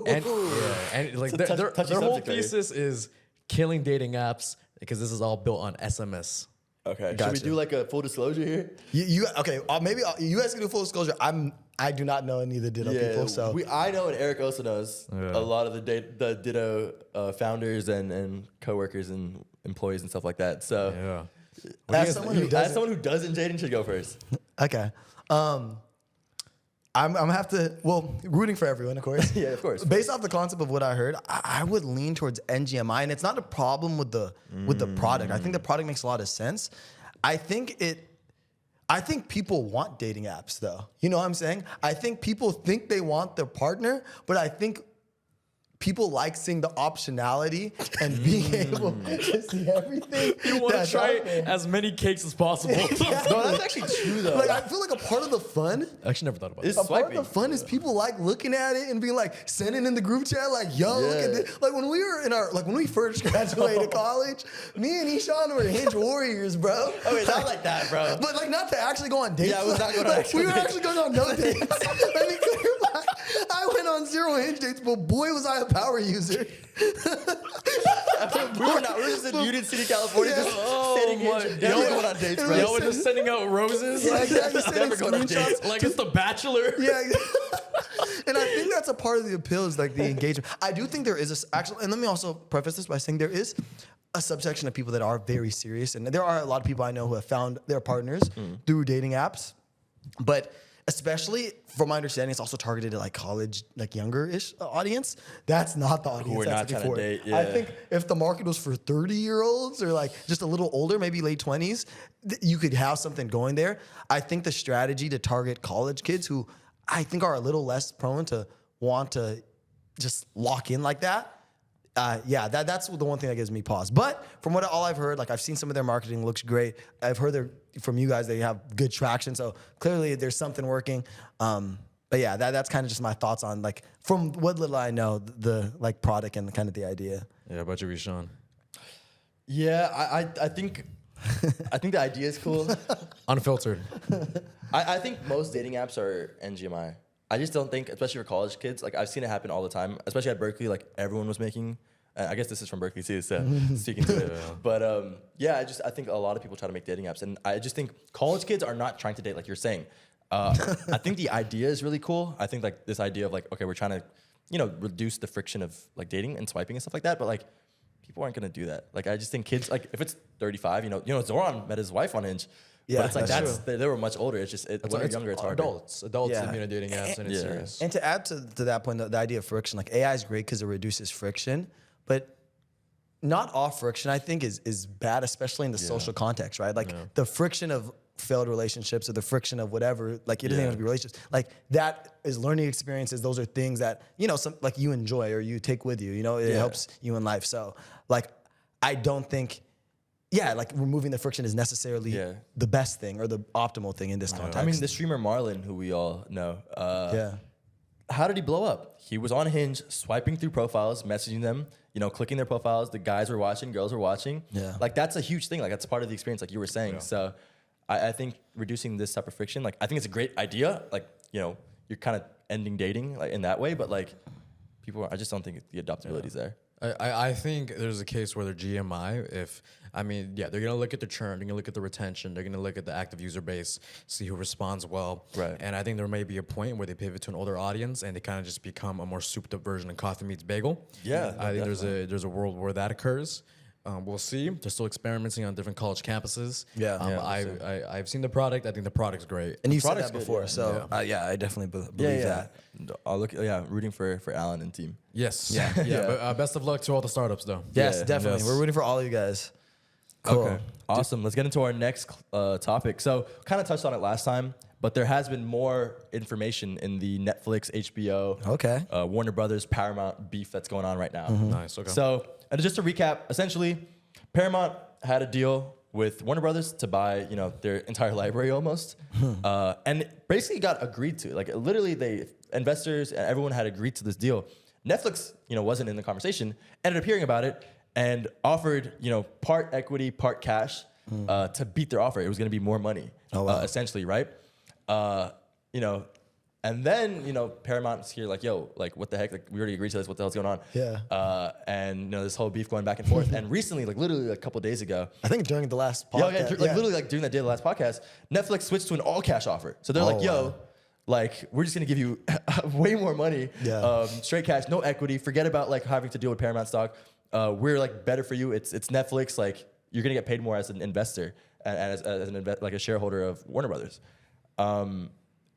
and like It's a their touchy whole subject right here. thesis is killing dating apps because this is all built on SMS. Okay. Gotcha. Should we do like a full disclosure here? Okay? Maybe you guys can do full disclosure. I do not know any of the Ditto people, so I know, and Eric also knows Yeah. a lot of the Ditto founders and coworkers and employees and stuff like that. So Yeah. as someone who does, someone who doesn't, Jaden should go first. okay. I'm gonna have to. Well, rooting for everyone, of course. Yeah, of course. Based off the concept of what I heard, I would lean towards NGMI, and it's not a problem with the product. I think the product makes a lot of sense. I think people want dating apps, though. You know what I'm saying? I think people think they want their partner, but I think people like seeing the optionality and being able to see everything. You want to that's try out there. as many cakes as possible. No, that's actually true though. Like, I feel like a part of the fun. I actually never thought about It's it. A part of swiping. the fun is people like looking at it and being like sending in the group chat like, yo, look at Yeah. this. Like when we were when we first graduated college, me and Ishan were Hinge warriors, bro. Oh, wait, not like that, bro. But like not to actually go on dates. Yeah, I was not going on like, actual we were dates. actually going on no dates. Let me clarify. I went on 0 Hinge dates, but boy was I a power user. We were just in Union City, California, Yeah. just sitting here, never going on dates, bro. Y'all were just sending out roses. Yeah, exactly. Sending Never going on screenshots. Like it's The Bachelor. Yeah. And I think that's a part of the appeal is like the engagement. I do think there is actually, and let me also preface this by saying there is a subsection of people that are very serious. And there are a lot of people I know who have found their partners through dating apps. But especially from my understanding, it's also targeted at like college, like younger-ish audience. That's not the audience we're that's not trying before. to date, I yeah. think if the market was for 30-year-olds or like just a little older, maybe late 20s, you could have something going there. I think the strategy to target college kids who I think are a little less prone to want to just lock in like that. That's the one thing that gives me pause. But from all I've heard, like I've seen some of their marketing looks great. I've heard from you guys they have good traction. So clearly there's something working. But yeah, that's kind of just my thoughts on like from what little I know the like product and kind of the idea. Yeah, about you, Sean. Yeah, I think the idea is cool. Unfiltered. I think most dating apps are NGMI. I just don't think, especially for college kids, like I've seen it happen all the time, especially at Berkeley, like everyone was making, I guess this is from Berkeley too, so speaking to it. But I think a lot of people try to make dating apps, and I just think college kids are not trying to date like you're saying. I think the idea is really cool. I think like this idea of like, okay, we're trying to, reduce the friction of like dating and swiping and stuff like that, but like people aren't gonna do that. Like I just think kids, like if it's 35, Zoran met his wife on Hinge. Yeah, but it's like that's they were much older. It's just when you're younger, it's harder. Adults in dating apps, and it's serious. And to add to that point, the idea of friction, like AI is great because it reduces friction, but not all friction I think is bad, especially in the social context, right? Like the friction of failed relationships or the friction of whatever, like it doesn't have to be relationships. Like that is learning experiences. Those are things that, some like you enjoy or you take with you, it helps you in life. So like, I don't think, like removing the friction is necessarily the best thing or the optimal thing in this context. I mean, the streamer Marlon, who we all know, how did he blow up? He was on Hinge, swiping through profiles, messaging them, clicking their profiles. The guys were watching, girls were watching. Yeah. Like that's a huge thing. Like that's part of the experience, like you were saying. Yeah. So I think reducing this type of friction, like I think it's a great idea. Like, you're kind of ending dating like in that way, but like I just don't think the adaptability is there. I think there's a case where they're GMI. They're gonna look at the churn, they're gonna look at the retention, they're gonna look at the active user base, see who responds well. Right. And I think there may be a point where they pivot to an older audience and they kind of just become a more souped up version of coffee meets bagel. Yeah, I think there's a world where that occurs. We'll see. They're still experimenting on different college campuses. I've seen the product. I think the product's great. and you said product's that good, before, so I definitely believe that. I'll look. Rooting for Alan and team. Yes. But best of luck to all the startups, though. Yes, Yeah. definitely. Yes. We're rooting for all of you guys. Cool. Okay, awesome. Let's get into our next topic. So, kind of touched on it last time, but there has been more information in the Netflix, HBO, Okay. Warner Brothers, Paramount beef that's going on right now. Nice. Okay. So, and just to recap, essentially, Paramount had a deal with Warner Brothers to buy, their entire library almost, and basically got agreed to. Like literally, investors and everyone had agreed to this deal. Netflix, wasn't in the conversation, ended up hearing about it and offered, part equity, part cash to beat their offer. It was going to be more money, Oh, wow. essentially, right? And then, Paramount's here like, yo, like, what the heck? Like, we already agreed to this. What the hell's going on? Yeah. And, this whole beef going back and forth. And recently, like, literally like, a couple days ago. I think during the last podcast. Literally, like, during that day of the last podcast, Netflix switched to an all-cash offer. So they're like, yo, like, we're just going to give you way more money. Yeah. Straight cash, no equity. Forget about, like, having to deal with Paramount stock. We're, like, better for you. It's Netflix. Like, you're going to get paid more as an investor and as like a shareholder of Warner Brothers.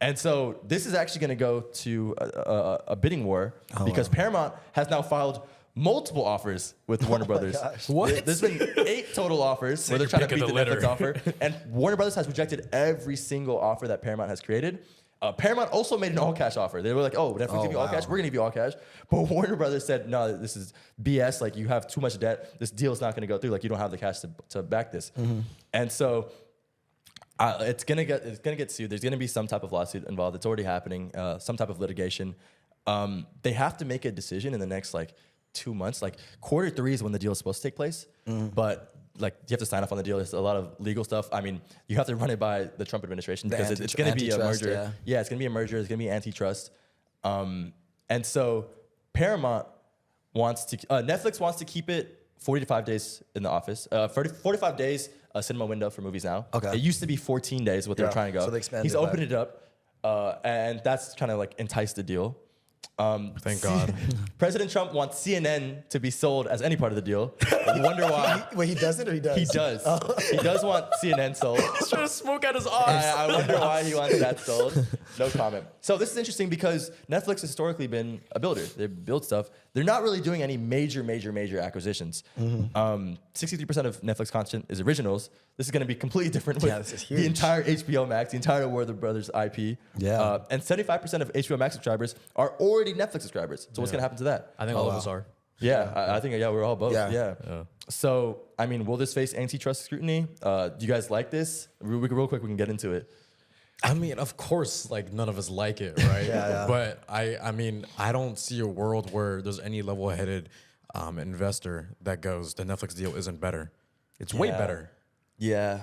And so this is actually going to go to a bidding war because Paramount has now filed multiple offers with Warner Brothers. What? There's been 8 total offers where they're trying to beat the Netflix offer. And Warner Brothers has rejected every single offer that Paramount has created. Paramount also made an all-cash offer. They were like, oh, Netflix give you all cash? We're going to give you all cash. But Warner Brothers said, no, this is BS. Like, you have too much debt. This deal is not going to go through. Like, you don't have the cash to back this. And so it's gonna get sued. There's gonna be some type of lawsuit involved. It's already happening. Some type of litigation. They have to make a decision in the next like 2 months. Like Q3 is when the deal is supposed to take place. But like you have to sign off on the deal. There's a lot of legal stuff. I mean, you have to run it by the Trump administration because it's gonna be a merger. Yeah, it's gonna be a merger. It's gonna be antitrust. And so Paramount Netflix wants to keep it 40 to 5 days in the office. 45 days cinema window for movies now. Okay. It used to be 14 days, what they're trying to go. So they expanded He's opened it up, and that's trying to like entice the deal. Thank God. President Trump wants CNN to be sold as any part of the deal. You wonder why. Wait, he doesn't or he does? He does. He does want CNN sold. He's trying to smoke out his arms. I wonder why he wants that sold. No comment. So this is interesting because Netflix has historically been a builder. They build stuff. They're not really doing any major acquisitions. 63% of Netflix content is originals. This is going to be completely different with this is huge. the entire HBO Max, the entire Warner Brothers IP. Yeah. And 75% of HBO Max subscribers are already Netflix subscribers. So what's going to happen to that? I think all of us are. Yeah, I think we're all both. Yeah. Yeah. So, I mean, will this face antitrust scrutiny? Do you guys like this? Real quick, we can get into it. I mean, of course, like none of us like it, right? Yeah. But I mean, I don't see a world where there's any level-headed investor that goes, the Netflix deal isn't better. It's way better. Yeah.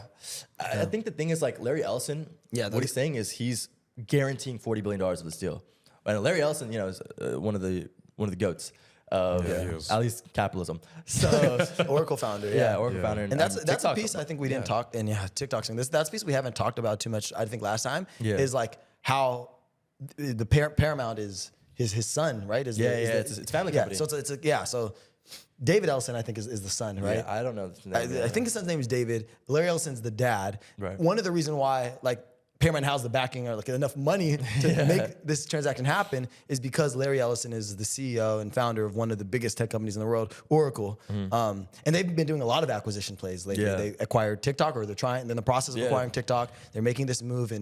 I think the thing is like Larry Ellison, what he's saying is he's guaranteeing $40 billion of this deal. And Larry Ellison, is one of the goats of at least capitalism. So Oracle founder. Oracle founder. And that's a piece I think we didn't talk. And TikTok's thing. That's a piece we haven't talked about too much. I think last time is like how the Paramount is his son, right? It's family company. So so David Ellison, I think, is the son, right? Yeah, I don't know. I think his son's name is David. Larry Ellison's the dad. Right. One of the reasons why like Paramount has the backing or like enough money to make this transaction happen is because Larry Ellison is the CEO and founder of one of the biggest tech companies in the world, Oracle. And they've been doing a lot of acquisition plays lately. Yeah. They acquired TikTok, or they're in the process of acquiring TikTok. They're making this move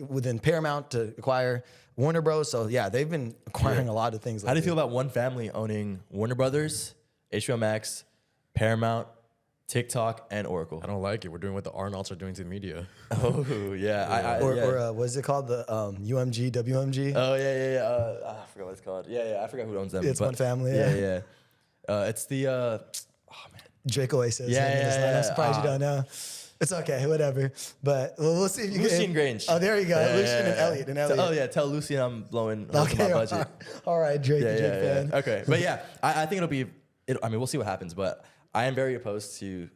within Paramount to acquire Warner Bros. So they've been acquiring a lot of things. How do you feel about one family owning Warner Brothers, HBO Max, Paramount, TikTok, and Oracle? I don't like it. We're doing what the Arnolds are doing to the media. Oh, yeah. Or what is it called? The UMG, WMG? Oh, yeah. I forgot what it's called. Yeah. I forgot who owns them. It's one family. Yeah. It's the, Drake always says. Yeah. I'm surprised you don't know. It's okay, whatever. But we'll see if you Lucien Grange. Oh, there you go. Lucien and Elliot. Tell Lucien I'm blowing Okay, my budget. All right, Drake, the Drake fan. Okay, but I think we'll see what happens, but I'm very opposed to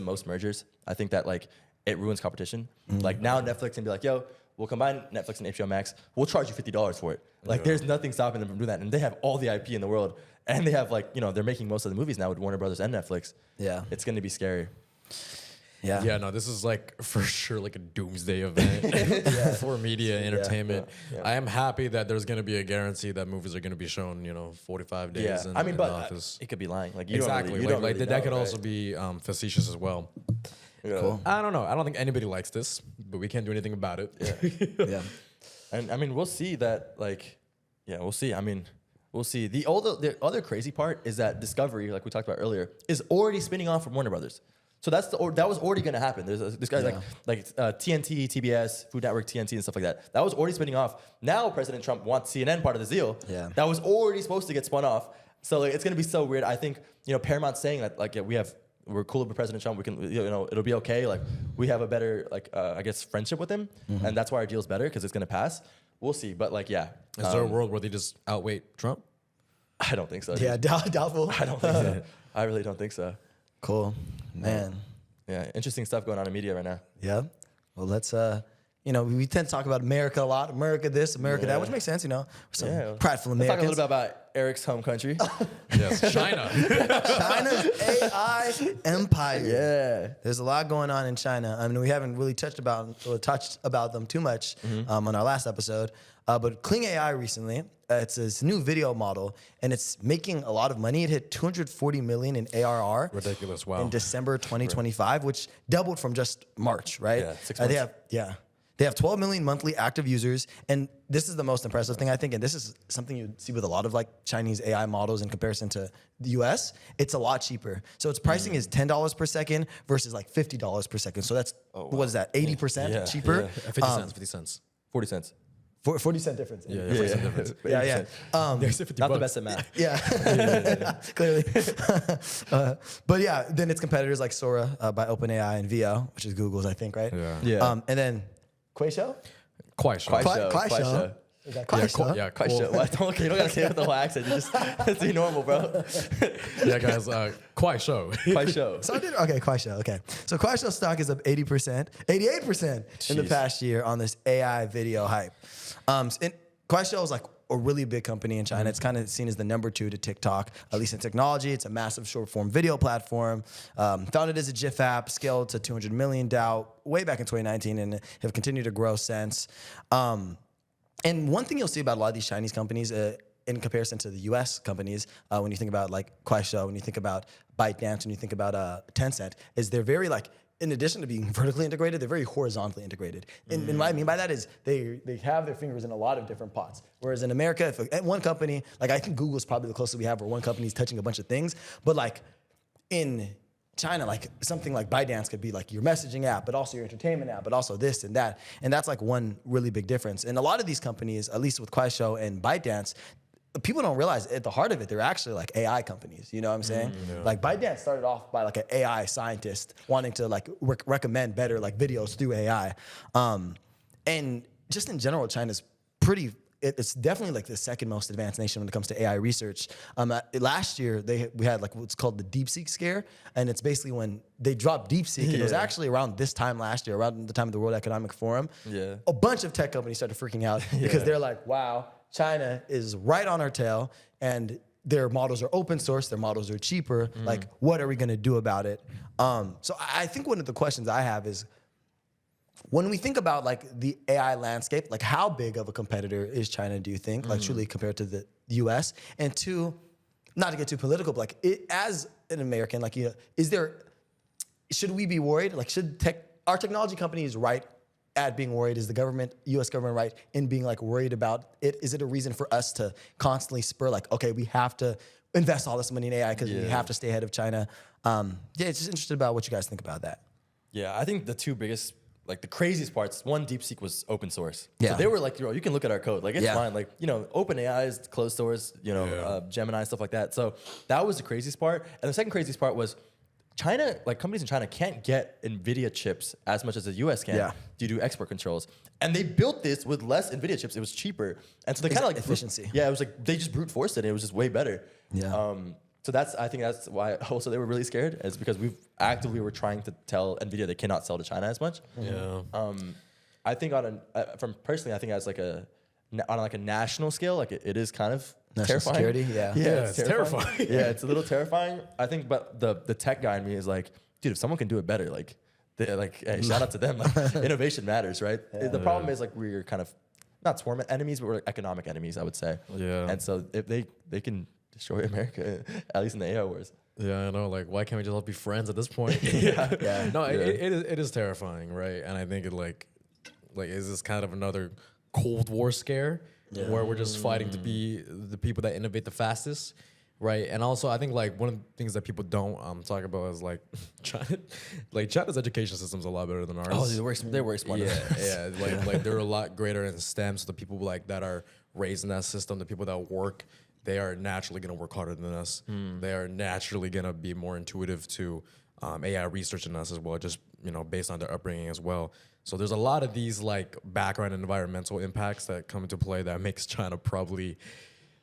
most mergers. I think that like it ruins competition. Like now Netflix can be like, yo, we'll combine Netflix and HBO Max. We'll charge you $50 for it. Like there's nothing stopping them from doing that. And they have all the IP in the world. And they have like, they're making most of the movies now with Warner Brothers and Netflix. Yeah. It's going to be scary. Yeah, no, this is like for sure like a doomsday event for media and entertainment. Yeah. I am happy that there's going to be a guarantee that movies are going to be shown, 45 days in, in the office. It could be lying. Like Exactly. That could also be facetious as well. Cool. I don't know. I don't think anybody likes this, but we can't do anything about it. Yeah. And I mean, we'll see that we'll see. I mean, we'll see. The other crazy part is that Discovery, like we talked about earlier, is already spinning off from Warner Brothers. So that was already going to happen. There's this guy's like TNT, TBS, Food Network, TNT, and stuff like that. That was already spinning off. Now President Trump wants CNN part of the deal. Yeah. That was already supposed to get spun off. So like it's going to be so weird. I think Paramount's saying that like we're cool with President Trump. We can it'll be okay. Like we have a better I guess friendship with him, and that's why our deal's better because it's going to pass. we'll see. But like, yeah, Is there a world where they just outweigh Trump? I don't think so. Yeah, dude. doubtful. I don't think so. I really don't think so. Cool, man. Yeah, interesting stuff going on in media right now. Yeah. Well, let's we tend to talk about America a lot. America this, America that, which makes sense, We're some prideful Let's talk a Americans. little bit about Eric's home country. Yes, China. China's AI empire. Yeah. There's a lot going on in China. I mean, we haven't really touched about them too much on our last episode. But Kling AI recently, it's this new video model, and it's making a lot of money. It hit 240 million in ARR. Ridiculous, wow. In December 2025, which doubled from just March, right? Yeah, 6 months. They have 12 million monthly active users, and this is the most impressive thing, I think, and this is something you see with a lot of like Chinese AI models in comparison to the US. It's a lot cheaper. So its pricing is $10 per second versus like $50 per second. So that's, what is that, 80% cheaper? 50 cents, 50 cents. 40 cents. 40 cent difference. Yeah, 40 cent difference. Yeah. There's 50 Not the bucks. best at math. Yeah, clearly. But yeah, then it's competitors like Sora by OpenAI and VO, which is Google's, I think, right? Yeah. Yeah. And then Kuaishou? Quite sure. Kuaishou. Is that Kuaishou? Yeah, Quite cool. sure. What? Okay, you don't gotta say it with the whole accent. You just it's normal, bro. Yeah, guys, quite sure. Quite sure. So Kuaishou. Okay. So Kuaishou stock is up 88% in the Jeez. past year on this AI video hype. And Kuaishou is like a really big company in China. It's kind of seen as the number 2 to TikTok, at least in technology. It's a massive short form video platform. Founded as a GIF app, scaled to 200 million DAU way back in 2019, and have continued to grow since. And one thing you'll see about a lot of these Chinese companies in comparison to the US companies, when you think about like Kuaishou, when you think about ByteDance, when you think about Tencent, is they're very like, in addition to being vertically integrated, they're very horizontally integrated. And what I mean by that is they have their fingers in a lot of different pots. Whereas in America, if one company, like I think Google's probably the closest we have where one company is touching a bunch of things, but like in China, like something like ByteDance could be like your messaging app, but also your entertainment app, but also this and that. And that's like one really big difference. And a lot of these companies, at least with Kuaishou and ByteDance, people don't realize at the heart of it, they're actually like AI companies. You know what I'm saying? Like ByteDance started off by like an AI scientist wanting to like recommend better like videos through AI. And just in general, China's it's definitely like the second most advanced nation when it comes to AI research. Last year, we had like what's called the DeepSeek scare, and it's basically when they dropped DeepSeek, and it was actually around this time last year, around the time of the World Economic Forum. Yeah. A bunch of tech companies started freaking out because they're like, wow, China is right on our tail, and their models are open source, their models are cheaper. Like, what are we gonna do about it? So I think one of the questions I have is, when we think about like the AI landscape, like how big of a competitor is China, do you think, like truly compared to the US? And two, not to get too political, but like as an American, like, should we be worried? Like are technology companies right at being worried? Is the government, US government right in being like worried about it? Is it a reason for us to constantly spur like, okay, we have to invest all this money in AI because we have to stay ahead of China? It's just interested about what you guys think about that. Yeah, I think the two biggest, like the craziest parts, one, DeepSeek was open source. Yeah. So they were like, you can look at our code. Like, it's fine. Like, OpenAI is closed source, Gemini, stuff like that. So that was the craziest part. And the second craziest part was China, like companies in China can't get NVIDIA chips as much as the US can due to export controls. And they built this with less NVIDIA chips. It was cheaper. And so they kind of like efficiency. It was like they just brute forced it and it was just way better. Yeah. So I think that's why also they were really scared, is because we actively were trying to tell NVIDIA they cannot sell to China as much. Yeah. I think from personally, I think as like on like a national scale, like it is kind of National terrifying. security, yeah. It's terrifying. Yeah, it's a little terrifying. I think, but the tech guy in me is like, dude, if someone can do it better, like, hey, shout out to them. Like, innovation matters, right? The problem is like we're kind of not sworn enemies, but we're like economic enemies, I would say. Yeah. And so if they can destroy America, at least in the AI wars. Yeah, I know. Like, why can't we just all be friends at this point? No, it is terrifying, right? And I think it like is this kind of another Cold War scare where we're just fighting to be the people that innovate the fastest, right? And also, I think like one of the things that people don't talk about is like China's education system's a lot better than ours. Oh, they're way smarter. Yeah. Like they're a lot greater in STEM. So the people like that are raised in that system, the people that work, they are naturally going to work harder than us. They are naturally going to be more intuitive to AI research than us as well, just based on their upbringing as well. So there's a lot of these like background and environmental impacts that come into play that makes China probably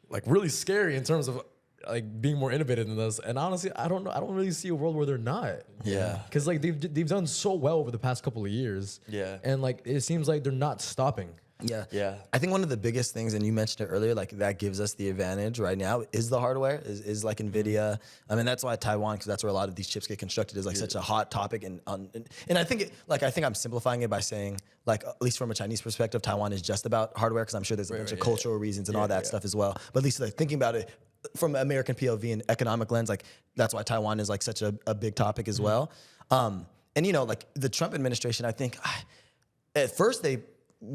like really scary in terms of like being more innovative than us. And honestly, I don't know. I don't really see a world where they're not. Yeah. Because like they've done so well over the past couple of years. Yeah. And like it seems like they're not stopping. Yeah. Yeah. I think one of the biggest things, and you mentioned it earlier, like that gives us the advantage right now is the hardware, is like NVIDIA. I mean, that's why Taiwan, because that's where a lot of these chips get constructed, is like such a hot topic. And I think I think I'm simplifying it by saying, like, at least from a Chinese perspective, Taiwan is just about hardware, because I'm sure there's a bunch of cultural reasons and all that stuff as well. But at least like thinking about it from an American POV and economic lens, like that's why Taiwan is like such a big topic as well. And you know, like the Trump administration, I think at first they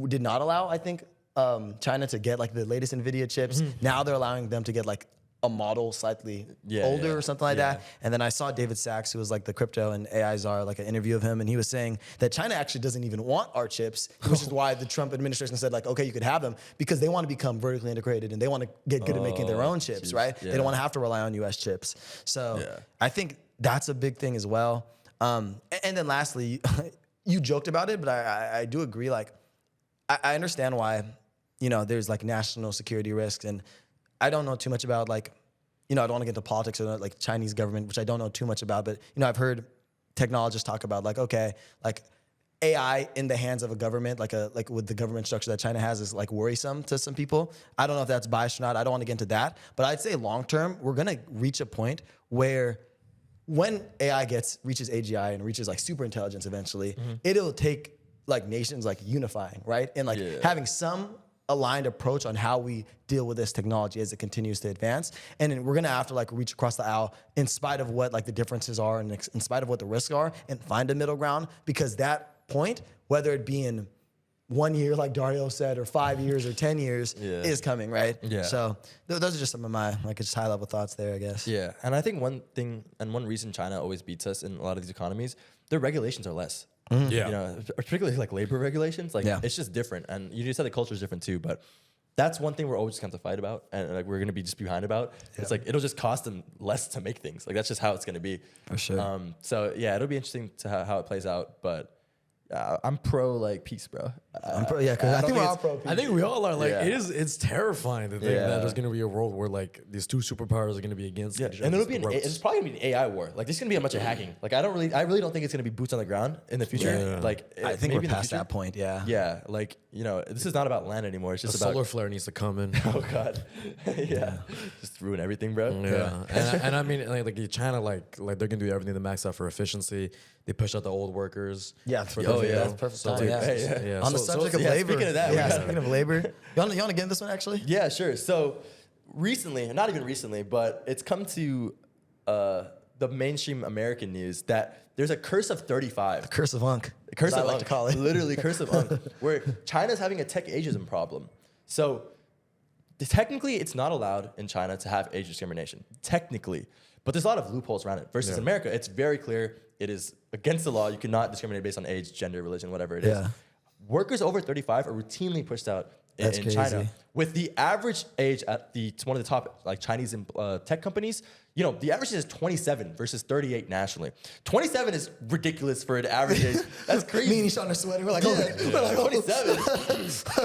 did not allow, I think, China to get like the latest NVIDIA chips. Now they're allowing them to get like a model slightly older or something like that. And then I saw David Sachs, who was like the crypto and AI czar, like an interview of him, and he was saying that China actually doesn't even want our chips, which is why the Trump administration said like, okay, you could have them, because they want to become vertically integrated and they want to get good at making their own chips, right? They don't want to have to rely on US chips. So I think that's a big thing as well. And then lastly, you joked about it, but I do agree, like, I understand why, you know, there's like national security risks, and I don't know too much about like, you know, I don't want to get into politics or like Chinese government, which I don't know too much about, but you know, I've heard technologists talk about like, okay, like AI in the hands of a government, like with the government structure that China has, is like worrisome to some people. I don't know if that's biased or not. I don't want to get into that, but I'd say long term, we're gonna reach a point where when AI reaches AGI and reaches like super intelligence eventually, it'll take like nations like unifying, right? And like having some aligned approach on how we deal with this technology as it continues to advance. And then we're gonna have to like reach across the aisle in spite of what like the differences are and in spite of what the risks are, and find a middle ground, because that point, whether it be in 1 year, like Dario said, or 5 years or 10 years, is coming, right? Yeah. So those are just some of my like just high level thoughts there, I guess. Yeah. And I think one thing and one reason China always beats us in a lot of these economies, their regulations are less. Yeah. You know, particularly like labor regulations, like it's just different. And you just said the culture is different too, but that's one thing we're always just going to fight about, and like we're going to be just behind about. It's like it'll just cost them less to make things. Like that's just how it's going to be. For sure. So yeah, it'll be interesting to how it plays out, but I'm pro like peace, bro. I'm pro, yeah, because I think we're all pro peace. I think we all are. Like it's terrifying to think that there's gonna be a world where like these two superpowers are gonna be against each other. And it'll be it's probably gonna be an AI war. Like there's gonna be a bunch of hacking. Like I really don't think it's gonna be boots on the ground in the future. Yeah. Like I think maybe we're past that point. Yeah. Yeah, like you know, this is not about land anymore. It's just a about solar flare needs to come in. Oh god, just ruin everything, bro. Yeah, and I mean like China, like they're gonna do everything to max out for efficiency. They push out the old workers. Yeah, for that's perfect time. Yeah. On the subject of labor. Speaking of that, speaking of labor, you want to get in this one actually? Yeah, sure. So recently, not even recently, but it's come to the mainstream American news that there's a curse of 35. The curse of Unk. Curse as of I like Unk, to call it. literally curse of Unk, where China's having a tech ageism problem. So technically, it's not allowed in China to have age discrimination. Technically, but there's a lot of loopholes around it. Versus America, it's very clear. It is against the law. You cannot discriminate based on age, gender, religion, whatever it is. Workers over 35 are routinely pushed out in China, with the average age at one of the top like Chinese tech companies. You know, the average age is 27 versus 38 nationally. 27 is ridiculous for an average age. That's crazy. Me and Ishan are sweating. We're like, we're like 27.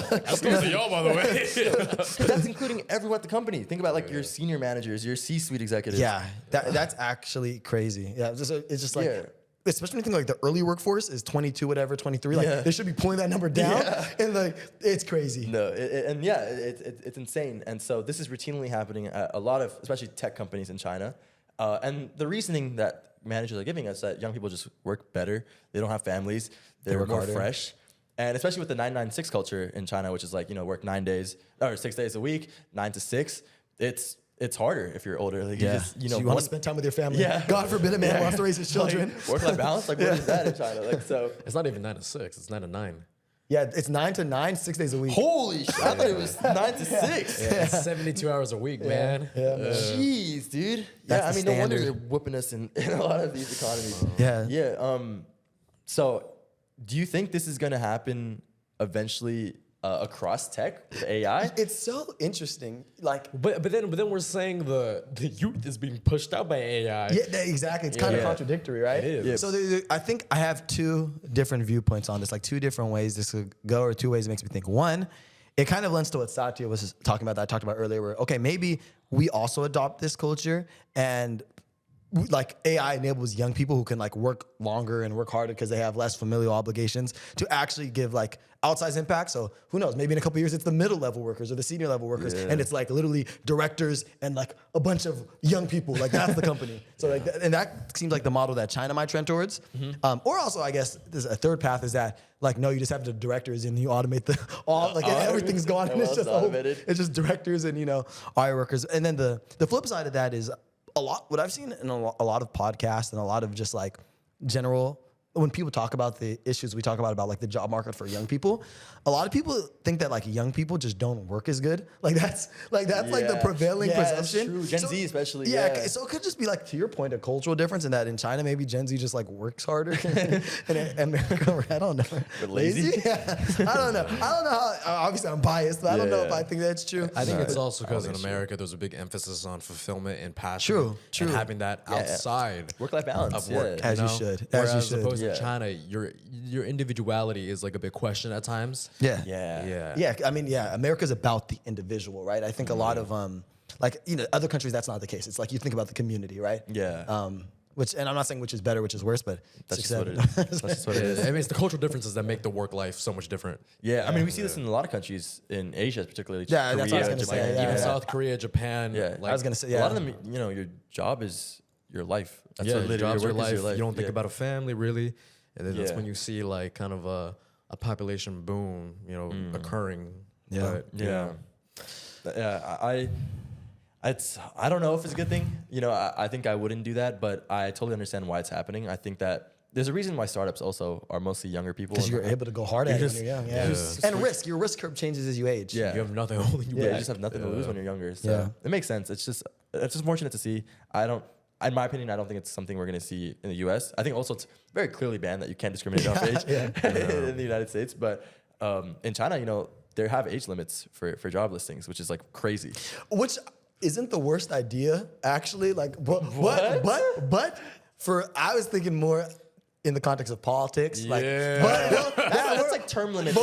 That's good to y'all, by the way. But that's including everyone at the company. Think about like your senior managers, your C-suite executives. Yeah, that's actually crazy. Yeah, it's just like, especially when you think like the early workforce is 22, whatever, 23. Like they should be pulling that number down, and like it's crazy. No, it's insane. And so this is routinely happening at a lot of, especially tech companies in China. And the reasoning that managers are giving us that young people just work better. They don't have families. They're more fresh. And especially with the 996 culture in China, which is like, you know, work 6 days a week, 9 to 6. It's harder if you're older. Like you want to spend time with your family. Yeah. God forbid a man wants to raise his children. Like, work-life balance. Like what is that in China? Like so. It's not even 9 to 6. It's 9 to 9. Yeah, it's 9 to 9, 6 days a week. Holy shit! I thought it was 9 to 6. Yeah, 72 hours a week, man. Yeah, man. Jeez, dude. That's I mean, no wonder they're whooping us in a lot of these economies. Yeah. So, do you think this is gonna happen eventually across tech with AI. It's so interesting. Like, But then we're saying the youth is being pushed out by AI. yeah, exactly. It's kind of contradictory, right? It is. Yeah. So I think I have two different viewpoints on this, like two different ways this could go, or two ways it makes me think. One, it kind of lends to what Satya was talking about, that I talked about earlier, where, okay, maybe we also adopt this culture, and like AI enables young people who can like work longer and work harder because they have less familial obligations to actually give like outsized impact. So who knows, maybe in a couple of years it's the middle level workers or the senior level workers, and it's like literally directors and like a bunch of young people. Like that's the company. So like, and that seems like the model that China might trend towards. Or also, I guess there's a third path is that like, no, you just have the directors and you automate and everything's gone, and it's just automated. it's just directors and AI workers. And then the flip side of that is what I've seen in a lot of podcasts and a lot of just like general, when people talk about the issues we talk about like the job market for young people, a lot of people think that like young people just don't work as good. Like that's like the prevailing presumption. True. Gen Z especially. Yeah. So it could just be like, to your point, a cultural difference in that in China, maybe Gen Z just like works harder. And in America, I don't know. We're lazy? Yeah. I don't know how, obviously I'm biased, but I don't know if I think that's true. I think it's also because in America there's a big emphasis on fulfillment and passion. True. And having that outside Work-life balance. of work. As you know? should. Whereas As you should. opposed to China, your individuality is like a big question at times. Yeah. I mean, America's about the individual, right? I think a lot of other countries that's not the case. It's like you think about the community, right? Yeah. Which, and I'm not saying which is better, which is worse, but That's it's just what it is. That's just what it is. I mean, it's the cultural differences that make the work life so much different. Yeah, I mean, we see this in a lot of countries in Asia, particularly. Yeah, that's what I was gonna Japan. say, Even South Korea, Japan. Yeah, like, I was gonna say, A lot of them, your job is your life. That's yeah, what your literally job's your work is life. You don't think Yeah. about a family really, and then that's Yeah. when you see like kind of a population boom, occurring. Yeah. But, I don't know if it's a good thing. I think I wouldn't do that, but I totally understand why it's happening. I think that there's a reason why startups also are mostly younger people. because you're able to go hard at it when you're young. Yeah. Yeah. And your risk curve changes as you age. Yeah. you have nothing holding you Yeah, back. you just have nothing to lose when you're younger. So Yeah. it makes sense. It's just fortunate to see. In my opinion, I don't think it's something we're going to see in the U.S. I think also it's very clearly banned that you can't discriminate off age in the United States. But in China, there have age limits for job listings, which is like crazy. Which isn't the worst idea, actually. Like, but I was thinking more in the context of politics. Like, That's like term limits.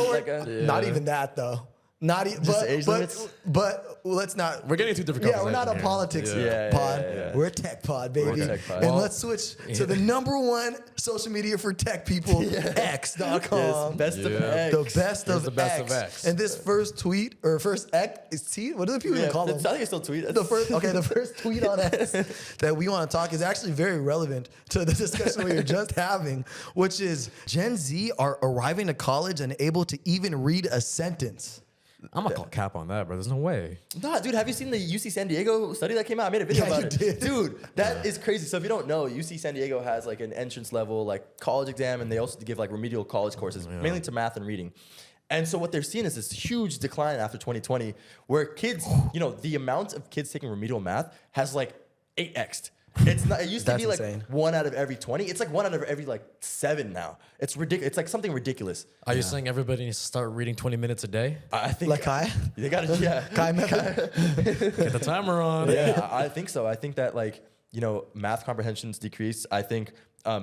Not even that though. Not even age limits? But let's not. We're getting into different Yeah, we're not a conversations politics here. pod. Yeah. We're a tech pod, baby. We're a tech pod. And Well, let's switch to the number one social media for tech people, X.com. Yes, best of X. The best Here's of the best X. of X. And this first tweet or first X is tweet. What do the people even call I them? think it's still tweet. The first tweet on X that we want to talk is actually very relevant to the discussion we were just having, which is Gen Z are arriving to college and able to even read a sentence. I'm gonna call cap on that, bro. There's no way. Nah, dude, have you seen the UC San Diego study that came out? I made a video about it. did. Dude, that is crazy. So if you don't know, UC San Diego has like an entrance level like college exam, and they also give like remedial college courses, mainly to math and reading. And so what they're seeing is this huge decline after 2020, where kids, the amount of kids taking remedial math has like 8x'd. It's not. It used to That's be like insane. 1 out of every 20. It's like 1 out of every like 7 now. It's ridiculous. It's like something ridiculous. Are you saying everybody needs to start reading 20 minutes a day? I think Like Kai? they got to Kai method? Get the timer on. Yeah, I think so. I think that math comprehensions decrease. I think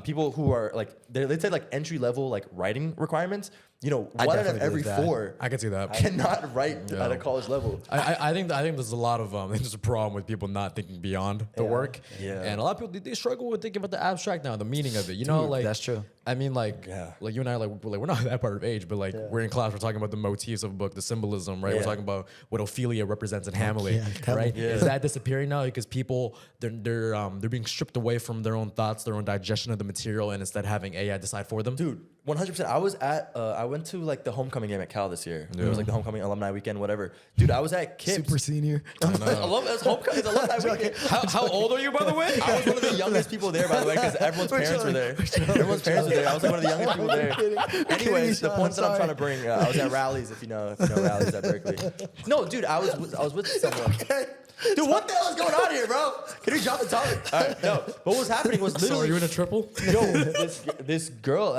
people who are like let's say like entry level like writing requirements. 1 out of definitely every believe that. 4 I can see that. cannot write at a college level. I think there's a lot of there's a problem with people not thinking beyond the work. Yeah. And a lot of people they struggle with thinking about the abstract now, the meaning of it. that's true. I mean, like Yeah. you and I we're not that part of age, but we're in class, we're talking about the motifs of a book, the symbolism, right? Yeah. We're talking about what Ophelia represents in Hamlet, right? Yeah. Is that disappearing now because people they're being stripped away from their own thoughts, their own digestion of the material, and instead having AI decide for them? Dude, 100%. I went to like the homecoming game at Cal this year. It was like the homecoming alumni weekend, whatever. Dude, I was at KIPS. Super senior. It's alumni weekend. How old are you, by the way? I was one of the youngest people there, by the way, because everyone's parents were there. Everyone's parents were there. I was like one of the youngest people there. Anyways, the points that I'm trying to bring, I was at rallies, if you know rallies at Berkeley. No, dude, I was with someone. Dude, what the hell is going on here, bro? Can we drop the topic? All right, no. What was happening was So literally. are you in a triple? Yo, this girl,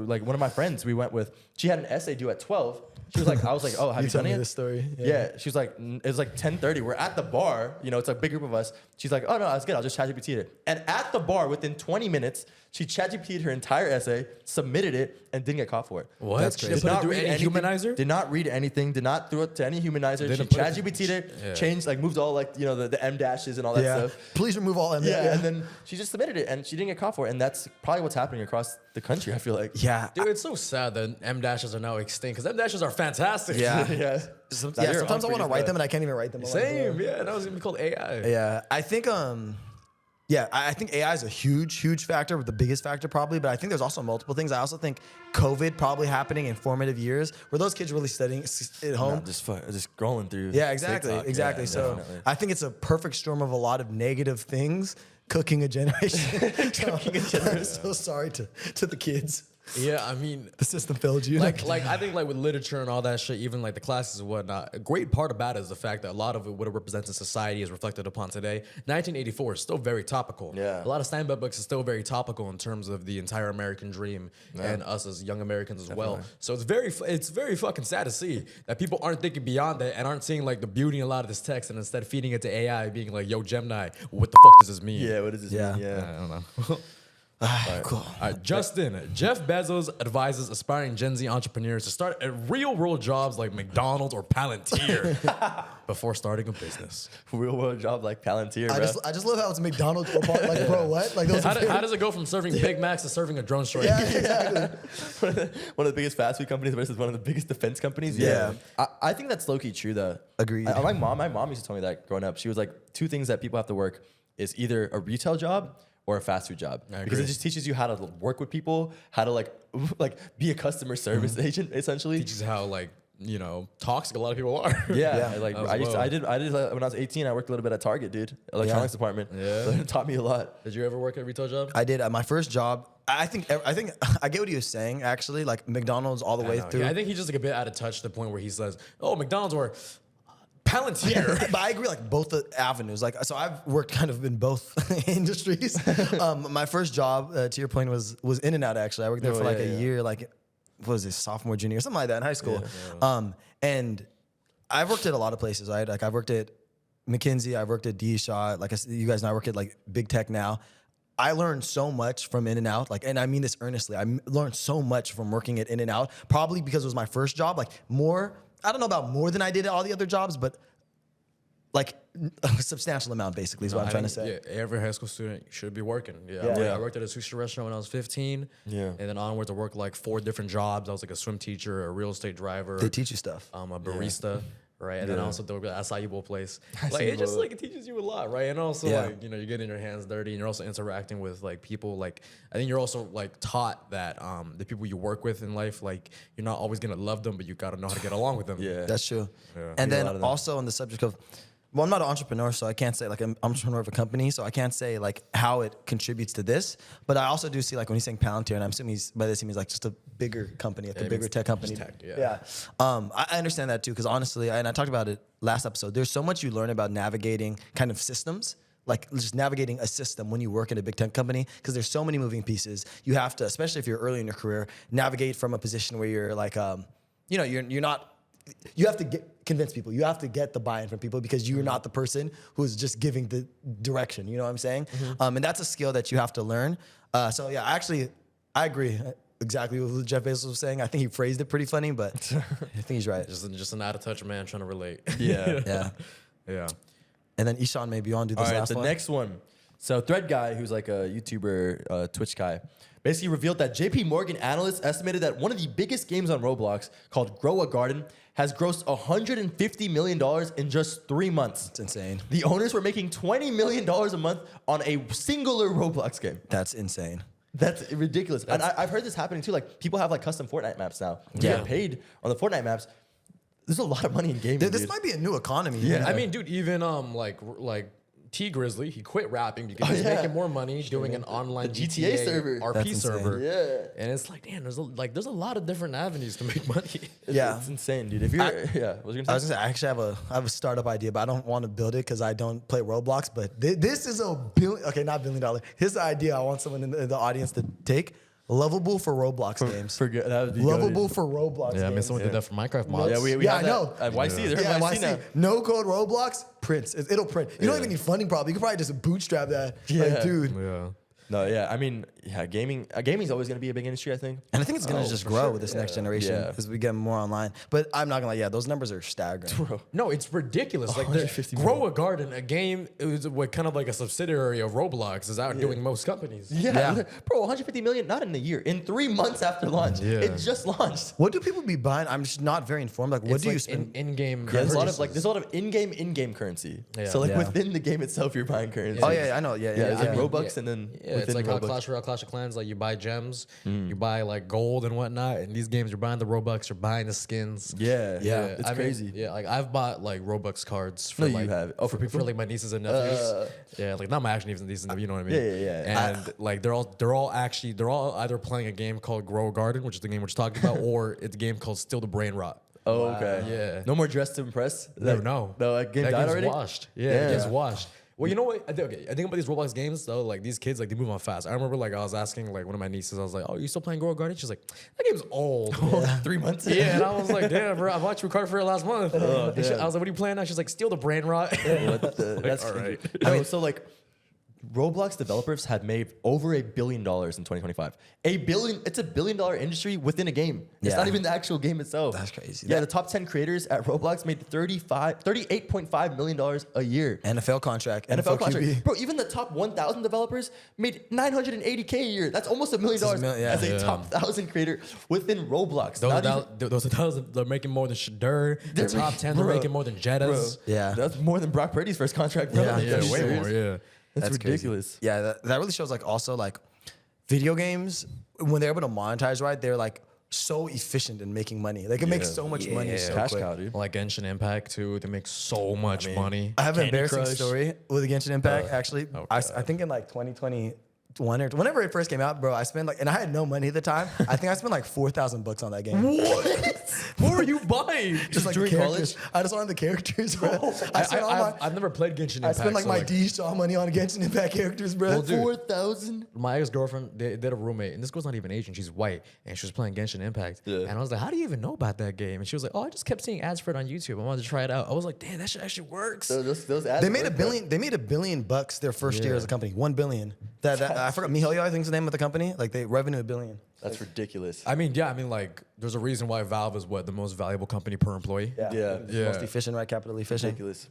like one of my friends we went with, she had an essay due at 12. She was like, I was like, oh, have you done it? This story. Yeah. She was like, it was like 10:30. We're at the bar. You know, it's a big group of us. She's like, oh no, that's good. I'll just ChatGPT it. And at the bar, within 20 minutes, she ChatGPT'd her entire essay, submitted it, and didn't get caught for it. What? That's She crazy. didn't put it through any humanizer? Did not read anything. Did not throw it to any humanizer. She Didn't put it- ChatGPT'd it, Yeah. changed, like moved all like, you know, the M dashes and all that Yeah. stuff. Please remove all of that. Yeah, and then she just submitted it, and she didn't get caught for it. And that's probably what's happening across the country, I feel like. Yeah. Dude, it's so sad that M dashes are now extinct because M dashes are fantastic. Yeah. Yeah. Yeah, sometimes I want to write them and I can't even write them. I'm like, Same. bro. Yeah, that was gonna be called AI. Yeah, I think I think AI is a huge factor, the biggest factor probably, but I think there's also multiple things. I also think COVID probably happening in formative years. Were those kids really studying at home? No, just scrolling through. Yeah, exactly. TikTok. Exactly. Yeah, So definitely. I think it's a perfect storm of a lot of negative things cooking a generation. I'm so sorry to the kids. Yeah, I mean, The system failed you. like I think like with literature and all that shit, even like the classes and whatnot, a great part about it is the fact that a lot of it, what it represents in society is reflected upon today. 1984 is still very topical. Yeah. A lot of Steinbeck books is still very topical in terms of the entire American dream and us as young Americans as well. So it's very fucking sad to see that people aren't thinking beyond that and aren't seeing like the beauty in a lot of this text and instead feeding it to AI being like, yo, Gemini, what the fuck does this mean? Yeah, what does this Yeah. mean? Yeah. I don't know. cool. All right, Justin. Jeff Bezos advises aspiring Gen Z entrepreneurs to start at real-world jobs like McDonald's or Palantir before starting a business. Real world job like Palantir, I bro. just love how it's McDonald's or like, bro, what? Like those How, are how does it go from serving Big Macs to serving a drone strike? yeah, exactly. One of the biggest fast food companies versus one of the biggest defense companies. Yeah. I think that's low-key true, though. Agreed. My mom used to tell me that growing up. She was like, two things that people have to work is either a retail job or a fast food job. Because agree. it just teaches you how to work with people, how to like be a customer service agent, essentially. Teaches how toxic a lot of people are. Yeah, Yeah. like As I well. did when I was 18, I worked a little bit at Target, dude. Electronics department. Yeah. So it taught me a lot. Did you ever work at a retail job? I did. My first job, I think I get what he was saying, actually, like McDonald's all the way through. Yeah, I think he's just like a bit out of touch to the point where he says, "Oh, McDonald's or Palantir." But I agree, like both the avenues. Like, so I've worked kind of in both industries. My first job, to your point, was In-N-Out. Actually, I worked there for like a year, like what was this, sophomore, junior, something like that in high school. And I've worked at a lot of places, right? Like I've worked at McKinsey, I've worked at D-Shot. Like you guys know, I work at like big tech now. I learned so much from In-N-Out, like, and I mean this earnestly. I learned so much from working at In-N-Out, probably because it was my first job. Like more, I don't know about more than I did at all the other jobs, but like a substantial amount, basically, is what I'm trying to say. Yeah, every high school student should be working. Yeah. I worked at a sushi restaurant when I was 15. Yeah. And then onward to work like 4 different jobs. I was like a swim teacher, a real estate driver. They teach you stuff. A barista, right? And then also the acai bowl place. Like Acai it just bowl. like it teaches you a lot, right? And also Yeah. like you're getting your hands dirty, and you're also interacting with like people. Like I think you're also like taught that the people you work with in life, like you're not always gonna love them, but you gotta know how to get along with them. Yeah. That's true. Yeah. And a then lot of that. also on the subject of, well, I'm not an entrepreneur, so I can't say like I'm an entrepreneur of a company, so I can't say like how it contributes to this. But I also do see like when he's saying Palantir, and I'm assuming by this he means like just a bigger company, like a it bigger means tech company. just tech, yeah. Yeah. I understand that too, because honestly, and I talked about it last episode. There's so much you learn about navigating kind of systems. Like just navigating a system when you work at a big tech company, because there's so many moving pieces. You have to, especially if you're early in your career, navigate from a position where you're like, you're not. You have to convince people. You have to get the buy-in from people because you're not the person who's just giving the direction. You know what I'm saying? And that's a skill that you have to learn. So yeah, I agree exactly with what Jeff Bezos was saying. I think he phrased it pretty funny, but I think he's right. Just an out of touch man trying to relate. Yeah. Yeah. Yeah. And then Ishan, maybe you want to do All this right, last the one? next one. So Thread Guy, who's like a YouTuber, Twitch guy, basically revealed that JP Morgan analysts estimated that one of the biggest games on Roblox, called Grow a Garden, has grossed $150 million in just 3 months. It's insane. The owners were making $20 million a month on a singular Roblox game. That's insane. That's ridiculous. And I've heard this happening too. Like people have like custom Fortnite maps now. You Yeah. get paid on the Fortnite maps. There's a lot of money in gaming. This dude. might be a new economy. Yeah. I mean, dude, even like T Grizzly, he quit rapping because he's yeah. making more money doing an online The GTA server. RP That's insane. server. Yeah. And it's like, damn, there's a lot of different avenues to make money. Yeah. It's insane, dude. If you're, yeah, what was you I gonna was say? gonna say, I actually have a startup idea, but I don't want to build it because I don't play Roblox. But this is a billion, okay, not $1 billion. Here's the idea I want someone in the audience to take. lovable for Roblox games. Forget that would be Lovable goated. for Roblox Yeah, I mean, games. someone did that for Minecraft mods. Yeah, we Yeah, have I know. that at YC. They're Yeah, at YC YC, now. no code Roblox prints. It'll print. You don't Yeah. even need funding probably. You can probably just bootstrap that. Yeah. Like, dude. Yeah. No, yeah. I mean, yeah, gaming's always gonna be a big industry, I think. And I think it's gonna just grow with this next generation Yeah. as we get more online. But I'm not gonna lie, yeah, those numbers are staggering. Bro. No, it's ridiculous. Like, 150 Grow a Garden, a game, it was what kind of like a subsidiary of Roblox, is outdoing most companies. Yeah. Bro, 150 million, not in a year, in 3 months after launch. Yeah. It just launched. What do people be buying? I'm just not very informed. Like, what It's do you like spend? in-game? Yeah, there's a lot of purchases. there's a lot of in-game currency. Yeah. So like Yeah. within the game itself, you're buying currency. Oh yeah, I know. Yeah, Yeah, yeah. it's like I mean, Robux and then Yeah, it's within like how Robux. Clash Royale, Clash of Clans, like you buy gems, you buy like gold and whatnot. In these games, you're buying the Robux, you're buying the skins. Yeah, Yeah, it's I mean, crazy. yeah, like I've bought like Robux cards for No, you like have. Oh, for people? like my nieces and nephews. Yeah, like not my actual nieces and nephews, you know what I mean? Yeah. And like they're all either playing a game called Grow a Garden, which is the game we're just talking about, or it's a game called Still the Brain Rot. Oh, okay. Yeah. No more Dress to Impress. No, Like, no. No, that game That died game's already. washed. Yeah, the game's washed. Well, you know what? I think about these Roblox games though. Like these kids, like they move on fast. I remember like I was asking like one of my nieces, I was like, "Oh, you still playing Grow a Garden?" She's like, "That game's old." 3 months. Yeah, and I was like, "Damn, bro, I bought you a card for it last month." And damn. I was like, "What are you playing now?" She's like, "Steal the Brain Rot." That's all crazy. right. I mean, so like, Roblox developers have made over $1 billion in 2025. $1 billion. It's $1 billion industry within a game. It's Yeah. not even the actual game itself. That's crazy. Yeah, the top 10 creators at Roblox made $38.5 million a year. NFL contract. NFL QB. contract. Bro, even the top 1,000 developers made $980K a year. That's almost $1 million yeah. as a Yeah. top 1,000 creator within Roblox. Those are they're making more than Shadur. The top 10, they're Bro. making more than Jettas. Yeah. That's more than Brock Purdy's first contract, bro. Yeah. Like, Yeah, are you way serious? more. Yeah. That's Crazy. ridiculous. Yeah, that really shows like also like video games when they're able to monetize right, they're like so efficient in making money. Like it makes so much money so Cash quick. cow, dude. Like Genshin Impact too. They make so much money. I have an Candy embarrassing Crush. story with Genshin Impact. Actually, I think in like 2021 or whenever it first came out, bro, I spent like, and I had no money at the time. I think I spent like $4,000 on that game. What were you buying? Just like during characters. college? I just wanted the characters, bro. I spent all my. I've never played Genshin Impact. I spent like so, my D Shaw money on Genshin Impact characters, bro. Well, dude. 4,000. My ex-girlfriend, they did a roommate, and this girl's not even Asian. She's white, and she was playing Genshin Impact. Yeah. And I was like, how do you even know about that game? And she was like, oh, I just kept seeing ads for it on YouTube. I wanted to try it out. I was like, damn, that shit actually works. Those ads They made work, $1 billion. They made $1 billion their first year as a company. $1 billion. That I forgot. Mihoyo, I think is the name of the company. Like they revenue $1 billion. That's ridiculous. I mean, like, there's a reason why Valve is the most valuable company per employee. Yeah. It's most efficient, right? Capital efficient. Ridiculous.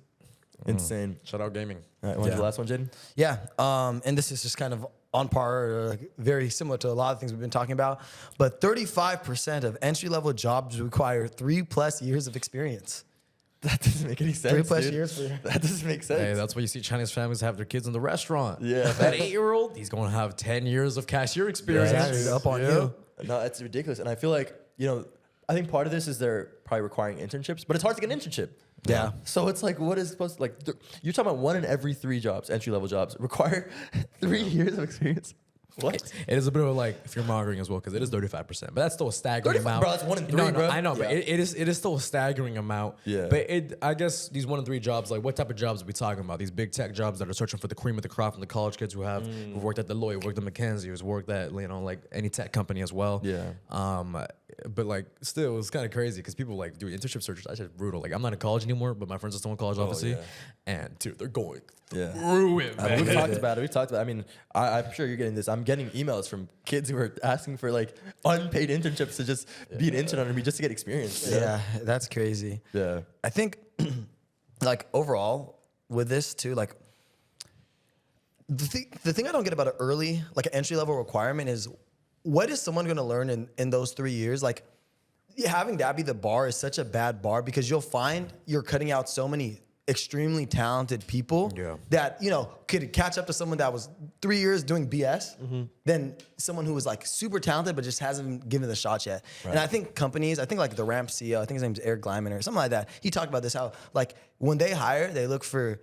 Insane. Shout out gaming. All right, when's the last one, Jaden? Yeah. And this is just kind of on par, like very similar to a lot of things we've been talking about. But 35% of entry level jobs require 3+ years of experience. That doesn't make any sense. 3+ dude. years for That doesn't make sense. Hey, that's why you see Chinese families have their kids in the restaurant. Yeah. That 8-year-old, he's going to have 10 years of cashier experience. Yeah, dude, up on you. No, it's ridiculous. And I feel like, I think part of this is they're probably requiring internships, but it's hard to get an internship. Yeah. So it's like, what is supposed to, you're talking about 1 in every 3 jobs, entry level jobs, require 3 years of experience. What? It is a bit of like fear mongering as well because it is 35%, but that's still a staggering 35, amount. bro, that's 1 in 3, no, bro. I know, but Yeah. it is still a staggering amount. Yeah. But I guess these 1 in 3 jobs, like what type of jobs are we talking about? These big tech jobs that are searching for the cream of the crop from the college kids who've worked at Deloitte, worked at McKinsey, who's worked at like any tech company as well. Yeah. But like still, it's kind of crazy because people like do internship searches. That's just brutal. Like I'm not in college anymore, but my friends are still in college, obviously. yeah. And dude, they're going Yeah. through it, man. We've talked about it. I mean, I'm sure you're getting this. I'm getting emails from kids who are asking for like unpaid internships to just be an intern under me just to get experience. Yeah, that's crazy. Yeah. I think, like overall with this too, like the thing I don't get about an early, like an entry level requirement is, what is someone going to learn in those 3 years? Like having that be the bar is such a bad bar because you'll find you're cutting out so many extremely talented people that could catch up to someone that was 3 years doing BS than someone who was like super talented but just hasn't given it a shot yet. Right. And I think companies, like the Ramp CEO, I think his name's Eric Gleiman or something like that. He talked about this, how like when they hire, they look for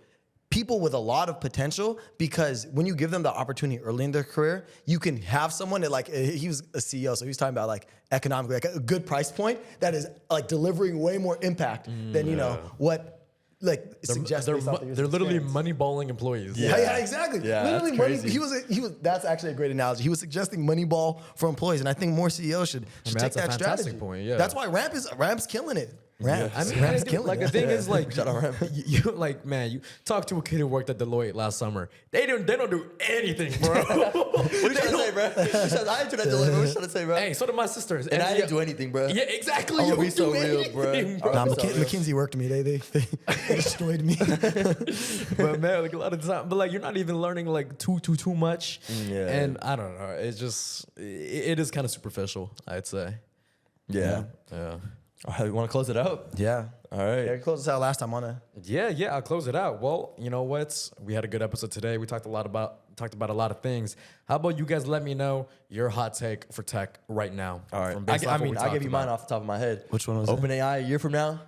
people with a lot of potential because when you give them the opportunity early in their career, you can have someone that like, he was a CEO, so he was talking about like economically, like a good price point that is like delivering way more impact than, what like suggest They're, based off of your they're literally experience. money balling employees. Yeah, exactly. Yeah, Literally, that's money. crazy. He was. That's actually a great analogy. He was suggesting Moneyball for employees, and I think more CEOs should take that's a that fantastic strategy. point, yeah. That's why Ramp's killing it. Ramp's, I mean, Ramp's dude, killing like it. the thing is, like, Shout out Ramp. you like, man, you talk to a kid who worked at Deloitte last summer. They don't do anything, bro. What are you trying to say, bro? I ain't trying to deliver. What you trying to say, bro? Hey, so did my sisters, And I didn't do anything, bro. Yeah, exactly. I'm You gonna be don't so do real, bro. anything, bro. Nah, I'm sorry. McKinsey worked me. They destroyed me. But man, like a lot of time, but like you're not even learning like too much. Yeah. And I don't know. It's just it is kind of superficial, I'd say. Yeah. Yeah. All right, we want to close it out? Yeah. All right. Yeah, we closed this out last time on a. Yeah, I'll close it out. Well, you know what? We had a good episode today. We talked about a lot of things. How about you guys let me know your hot take for tech right now? All right. from based off I what mean, we I'll talked give you mine about. off the top of my head. Which one was it? OpenAI a year from now?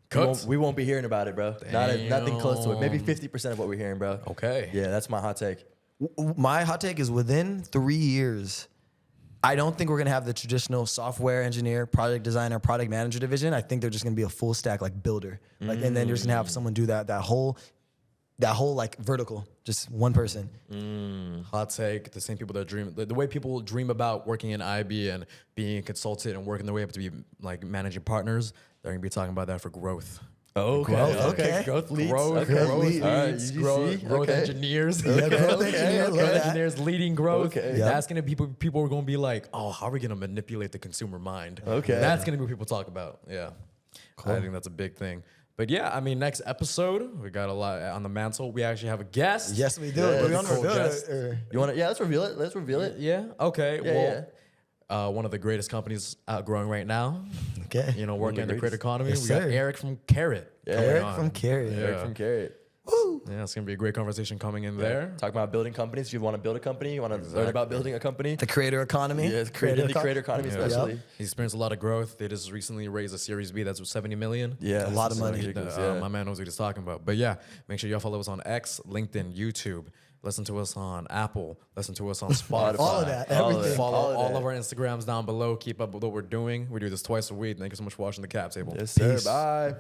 Cooked? We won't be hearing about it, bro. Nothing close to it. Maybe 50% of what we're hearing, bro. Okay. Yeah, that's my hot take. My hot take is within 3 years, I don't think we're gonna have the traditional software engineer, project designer, product manager division. I think they're just gonna be a full stack like builder, like, and then you're just gonna have someone do that whole like vertical, just one person. Hot take, the same people that dream, the way people dream about working in IB and being a consultant and working their way up to be like managing partners, they're gonna be talking about that for growth. Okay. Growth, okay. Growth leads. Growth, Okay. growth growth leads. All right, leads, UGC, growth okay. engineers. Yeah, growth engineer, love Growth that. engineers leading growth. Okay. Yep. That's gonna be people are gonna be like, oh, how are we gonna manipulate the consumer mind? Okay. That's gonna be what people talk about. Yeah. I think that's a big thing. But yeah, I mean, next episode, we got a lot on the mantle. We actually have a guest. Yes, we do. Yeah, Do we it's want a to cool reveal it? guest. or- You want to? Yeah, let's reveal it. Let's reveal it. Yeah. Okay. Yeah, well, one of the greatest companies growing right now. Okay. You know, working in the creator greatest. economy. Yes, we got sir. Eric from Carrot. Yeah. coming Eric on. from Carrot. Yeah. Eric from Carrot. Yeah, it's gonna be a great conversation coming in there. Talk about building companies. If you want to build a company, you want to learn about building a company. The creator economy. Yeah, creator economy, Yeah. especially. Yep. He's experienced a lot of growth. They just recently raised a Series B that's 70 million. Yeah, A lot of so money. ridiculous, My man knows what he's talking about. But yeah, make sure y'all follow us on X, LinkedIn, YouTube. Listen to us on Apple. Listen to us on Spotify. All of that, All of everything. it. Follow All of all that. of our Instagrams down below. Keep up with what we're doing. We do this twice a week. Thank you so much for watching the Cap Table. Yes, sir. Peace. Bye.